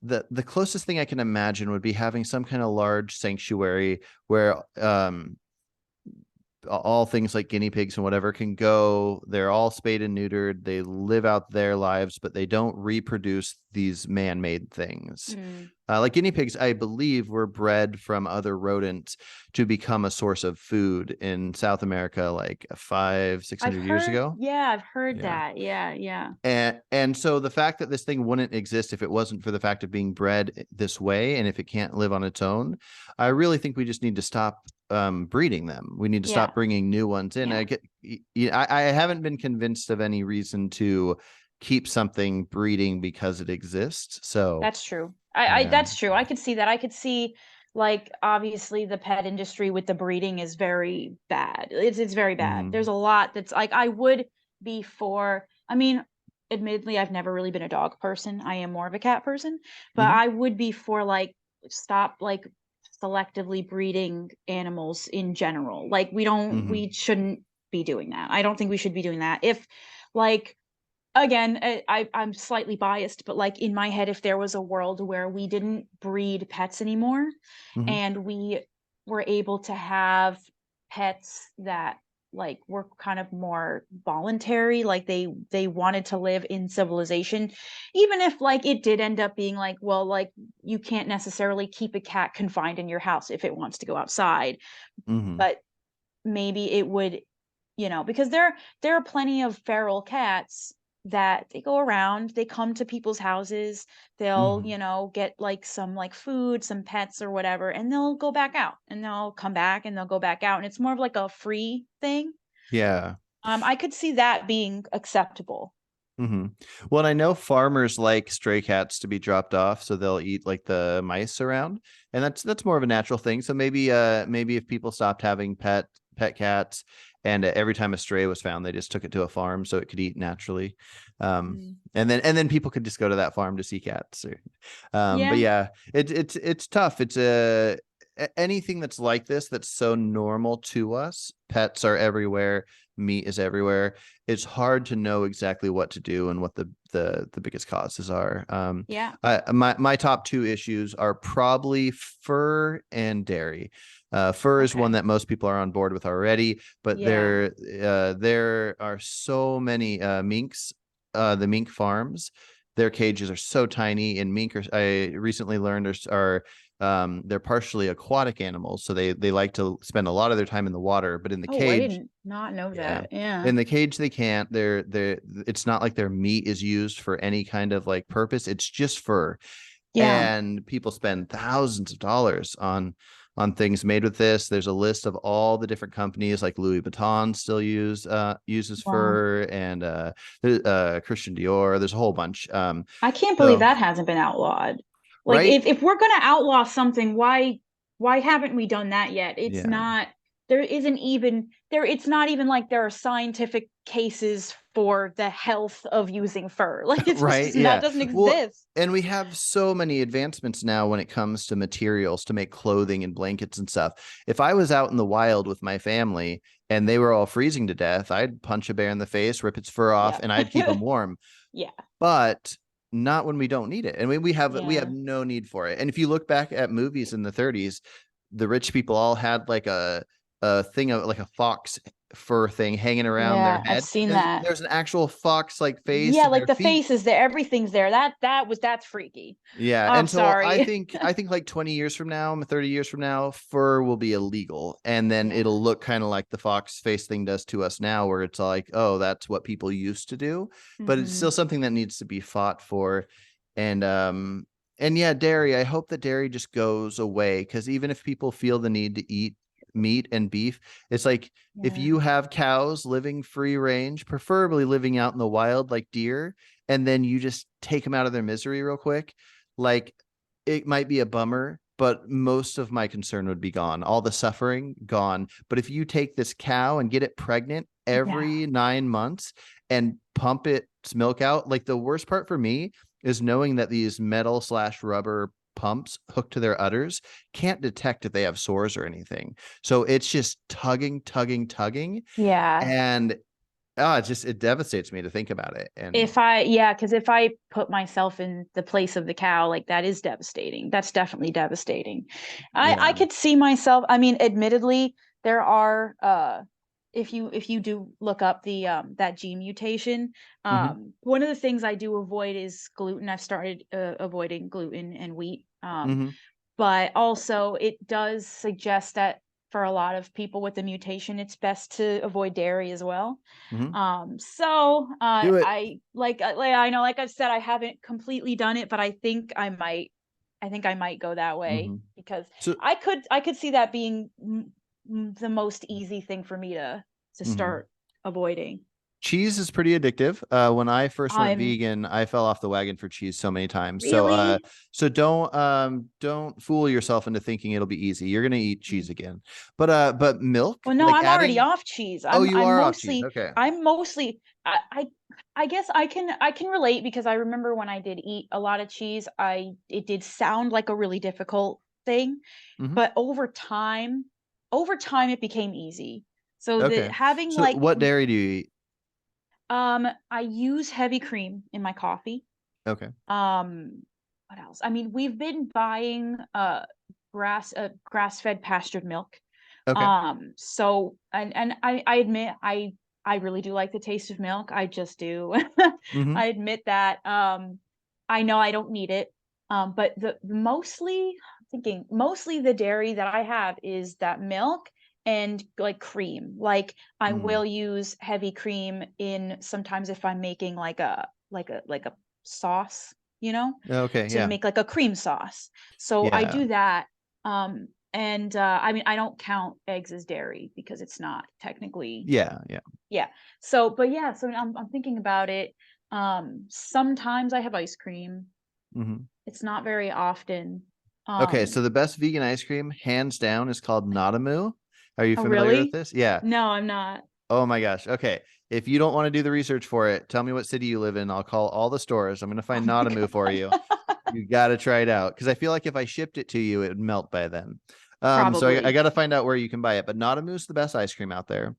the closest thing I can imagine would be having some kind of large sanctuary where all things like guinea pigs and whatever can go. They're all spayed and neutered. They live out their lives, but they don't reproduce these man-made things. Mm. Like guinea pigs, I believe, were bred from other rodents to become a source of food in South America, like five, six I've hundred years heard, ago. yeah, I've heard Yeah. that. Yeah, yeah. And so the fact that this thing wouldn't exist if it wasn't for the fact of being bred this way, and if it can't live on its own, I really think we just need to stop breeding them. We need to Yeah, stop bringing new ones in. yeah. I haven't been convinced of any reason to keep something breeding because it exists. So That's true. yeah. That's true. I could see that. I could see, like, obviously the pet industry with the breeding is very bad. It's very bad. There's Hmm. a lot that's like I would be for. I mean, admittedly, I've never really been a dog person. I am more of a cat person, but Hmm. I would be for like stop like selectively breeding animals in general. Like we Hmm. shouldn't be doing that. I don't think we should be doing that. If like again, I'm slightly biased, but, like, in my head, if there was a world where we didn't breed pets anymore Hmm. and we were able to have pets that, like, were kind of more voluntary, like, they wanted to live in civilization, even if, like, it did end up being like, well, like, you can't necessarily keep a cat confined in your house if it wants to go outside, Hmm. but maybe it would, because there are plenty of feral cats that they go around, they come to people's houses, they'll, Hmm. get like some like food, some pets or whatever, and they'll go back out and they'll come back and they'll go back out. And it's more of like a free thing. Yeah. I could see that being acceptable. Hmm. Well, and I know farmers like stray cats to be dropped off, so they'll eat like the mice around, and that's more of a natural thing. So maybe if people stopped having pet cats, and every time a stray was found, they just took it to a farm so it could eat naturally, Mm. and then people could just go to that farm to see cats. But Yeah, yeah, it's tough. It's anything that's like this that's so normal to us. Pets are everywhere. Meat is everywhere. It's hard to know exactly what to do and what the biggest causes are. yeah. My top two issues are probably fur and dairy. Fur is one Okay. that most people are on board with already, but Yeah. there are so many minks, the mink farms. Their cages are so tiny, and mink are, I recently learned, are they're partially aquatic animals, so they like to spend a lot of their time in the water, but in the Oh, I cage, didn't not know yeah. that. Yeah. In the cage, they can't. They're it's not like their meat is used for any kind of like purpose. It's just fur. Yeah. And people spend thousands of dollars on things made with this. There's a list of all the different companies, like Louis Vuitton still uses Wow. fur, and Christian Dior. There's a whole bunch. I can't believe So that hasn't been outlawed. Like right. if we're gonna outlaw something, why haven't we done that yet? It's Yeah. not there isn't even there it's not even like there are scientific cases for the health of using fur. Like it's Right. just not Yeah. doesn't Well, exist. and we have so many advancements now when it comes to materials to make clothing and blankets and stuff. If I was out in the wild with my family and they were all freezing to death, I'd punch a bear in the face, rip its fur off, Yeah. and I'd keep them warm. Yeah. But not when we don't need it. And we have Yeah. no need for it. And if you look back at movies in the 30s, the rich people all had like a thing of like a fox fur thing hanging around their Yeah, I've head, seen and that. there's an actual fox like face Yeah, and like their the feet. face is there, everything's there. That's freaky. Yeah, I'm and so I sorry. think I think like 20 years from now, 30 years from now, fur will be illegal, and then Yeah. it'll look kind of like the fox face thing does to us now, where it's like, oh, that's what people used to do, but it's still Hmm. something that needs to be fought for. And yeah, dairy, I hope that dairy just goes away, because even if people feel the need to eat meat and beef, it's like if Yeah. you have cows living free range, preferably living out in the wild like deer, and then you just take them out of their misery real quick, like it might be a bummer, but most of my concern would be gone. All the suffering gone. But if you take this cow and get it pregnant Yeah. every 9 months and pump its milk out, like the worst part for me is knowing that these metal slash rubber pumps hooked to their udders can't detect if they have sores or anything. So it's just tugging, tugging, tugging. Yeah. And it devastates me to think about it. And Because if I put myself in the place of the cow, like that is devastating. That's definitely devastating. I yeah. could see myself, I mean, admittedly, there are if you do look up the that gene mutation, Hmm. one of the things I do avoid is gluten. I've started avoiding gluten and wheat. Hmm. But also it does suggest that for a lot of people with the mutation, it's best to avoid dairy as well. Hmm. So Do it. I know, like I've said, I haven't completely done it, but I think I might. I think I might go that way Hmm. because So. I could see that being the most easy thing for me to Mhm. start avoiding. Cheese is pretty addictive. When I first went I'm vegan, I fell off the wagon for cheese so many times. really. So don't fool yourself into thinking it'll be easy. You're gonna eat cheese again. But milk, Well, no, like I'm already adding. off cheese. Oh, you are off cheese. Okay. I'm mostly I guess I can relate because I remember when I did eat a lot of cheese, I it did sound like a really difficult thing, Hmm. but over time it became easy. So the Okay. having So like what dairy do you eat? I use heavy cream in my coffee. Okay. What else? I mean, we've been buying grass-fed pastured milk. Okay. So and I admit I really do like the taste of milk. I just do. Hmm. I admit that. I know I don't need it. But mostly the dairy that I have is that milk and like cream. Like I Mm. will use heavy cream in sometimes if I'm making like a sauce, you know, Okay. to Yeah. make like a cream sauce. So I Yeah. do that. And I mean, I don't count eggs as dairy because it's not technically, Yeah. Yeah. yeah. So, but yeah, so I'm thinking about it. Sometimes I have ice cream. Hmm. It's not very often. Okay. Um, So the best vegan ice cream, hands down, is called Nadamu. Are you oh, familiar with really? this? Yeah. No, I'm not. Oh my gosh. Okay. If you don't want to do the research for it, tell me what city you live in. I'll call all the stores. I'm going to Oh find my Nadamu for you. God. You got to try it out because I feel like if I shipped it to you, it would melt by then. So I Probably. got to find out where you can buy it. But Nadamu's the best ice cream out there.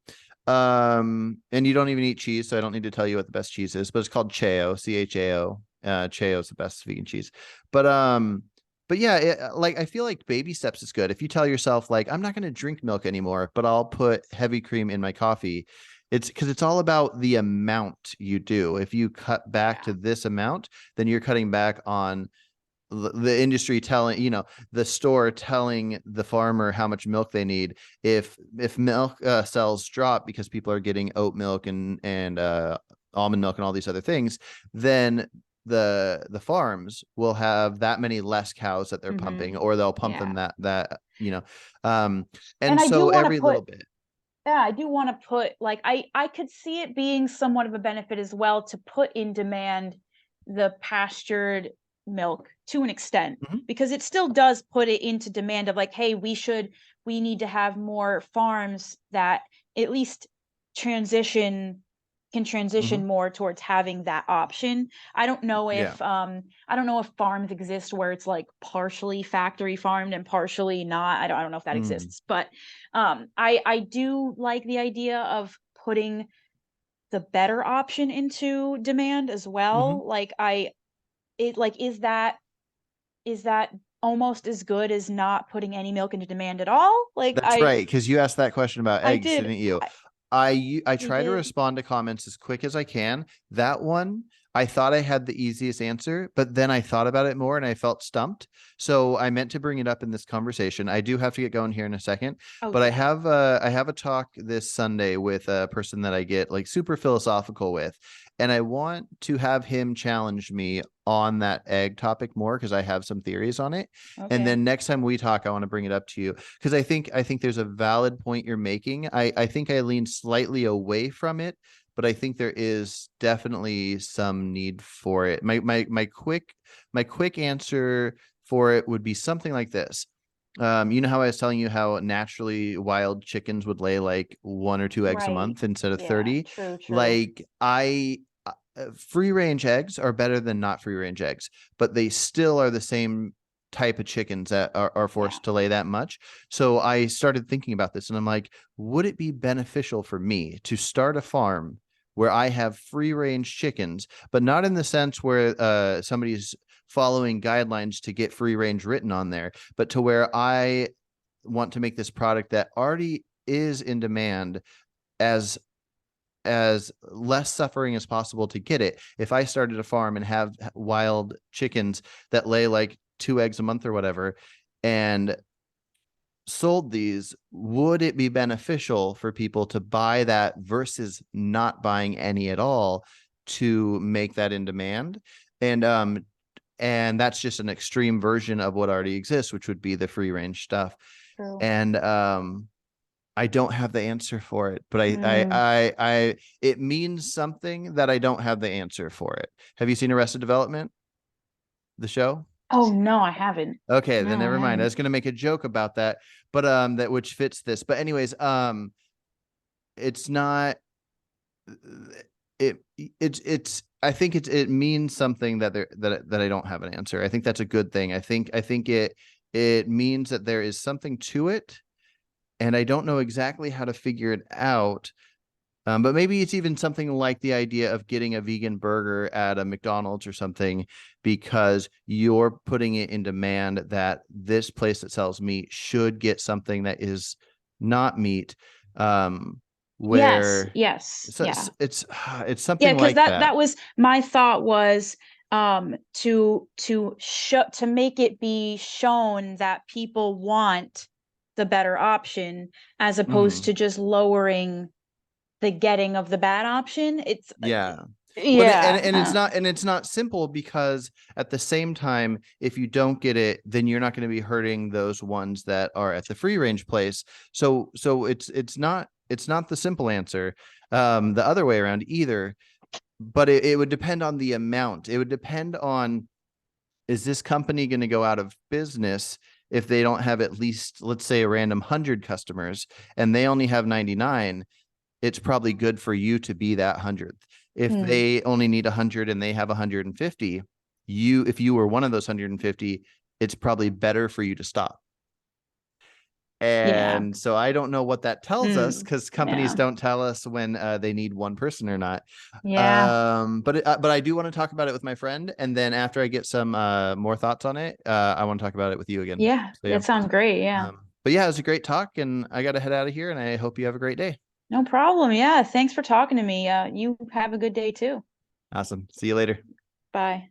And you don't even eat cheese, so I don't need to tell you what the best cheese is. But it's called Chao, Chao. Chao is the best vegan cheese. But um, but yeah, like I feel like baby steps is good. If you tell yourself like I'm not going to drink milk anymore, but I'll put heavy cream in my coffee. It's because it's all about the amount you do. If you cut back Yeah. to this amount, then you're cutting back on the industry telling the store telling the farmer how much milk they need. If milk cells drop because people are getting oat milk and almond milk and all these other things, then the farms will have that many less cows that they're Hmm. pumping, or they'll pump them Yeah. that um And and I do so want to every little put, bit. yeah, I do want to put like I could see it being somewhat of a benefit as well to put in demand the pastured milk to an extent Mhm. because it still does put it into demand of like, hey, we need to have more farms that at least transition can Mhm. transition more towards having that option. Yeah. I don't know if farms exist where it's like partially factory farmed and partially not. I don't know if that Mm. exists, but I do like the idea of putting the better option into demand as Mhm. well. Like it like is that almost as good as not putting any milk into demand at all? Like That's right, because you asked that question about I eggs, did didn't you? I, I I try to did. respond to comments as quick as I can. That one, I thought I had the easiest answer, but then I thought about it more and I felt stumped. So I meant to bring it up in this conversation. I do have to get going here in a second, Oh but yeah. I have a talk this Sunday with a person that I get like super philosophical with, and I want to have him challenge me on that egg topic more because I have some theories on it. And Okay. then next time we talk, I want to bring it up to you because I think there's a valid point you're making. I think I lean slightly away from it, but I think there is definitely some need for it. My quick answer for it would be something like this. You know how I was telling you how naturally wild chickens would lay like 1 or 2 eggs a Right. month instead of Yeah, 30? true, true. Like free range eggs are better than not free range eggs, but they still are the same type of chickens that are Yeah. forced to lay that much. So I started thinking about this and I'm like, would it be beneficial for me to start a farm where I have free range chickens, but not in the sense where somebody's following guidelines to get free range written on there, but to where I want to make this product that already is in demand as less suffering as possible to get it. If I started a farm and have wild chickens that lay like 2 eggs a month or whatever, and sold these, would it be beneficial for people to buy that versus not buying any at all to make that in demand? And that's just an extreme version of what already exists, which would be the free range stuff. True. And I don't have the answer for it, but Mm. it means something that I don't have the answer for it. Have you seen Arrested Development, the show? Oh, no, I haven't. Okay, then No, I never mind. I haven't. was gonna make a joke about that, but that which fits this. But anyways, it's not it it's I think it means something that that I don't have an answer. I think that's a good thing. I think it means that there is something to it, and I don't know exactly how to figure it out. But maybe it's even something like the idea of getting a vegan burger at a McDonald's or something, because you're putting it in demand that this place that sells meat should get something that is not meat. Yes, Where yes, yeah. it's Yeah, something because like that that. that was my thought was to make it be shown that people want the better option as opposed Mhm. to just lowering the getting of the bad option. It's Yeah. Well, yeah, and it's not simple, because at the same time, if you don't get it, then you're not going to be hurting those ones that are at the free range place. So it's not the simple answer, the other way around either. But it would depend on the amount. It would depend on, is this company going to go out of business if they don't have at least, let's say, a random 100 customers, and they only have 99? It's probably good for you to be that 100th. If hmm, they only need 100 and they have 150, if you were one of those 150, it's probably better for you to stop. yeah, And so I don't know what that tells us, mm, because companies yeah, don't tell us when they need one person or not. yeah, But I do want to talk about it with my friend, and then after I get some more thoughts on it, I want to talk about it with you again. yeah. So yeah. That sounds great. Yeah, But yeah, it was a great talk, and I got to head out of here, and I hope you have a great day. no problem. Yeah, thanks for talking to me. You have a good day too. Awesome. See you later. Bye.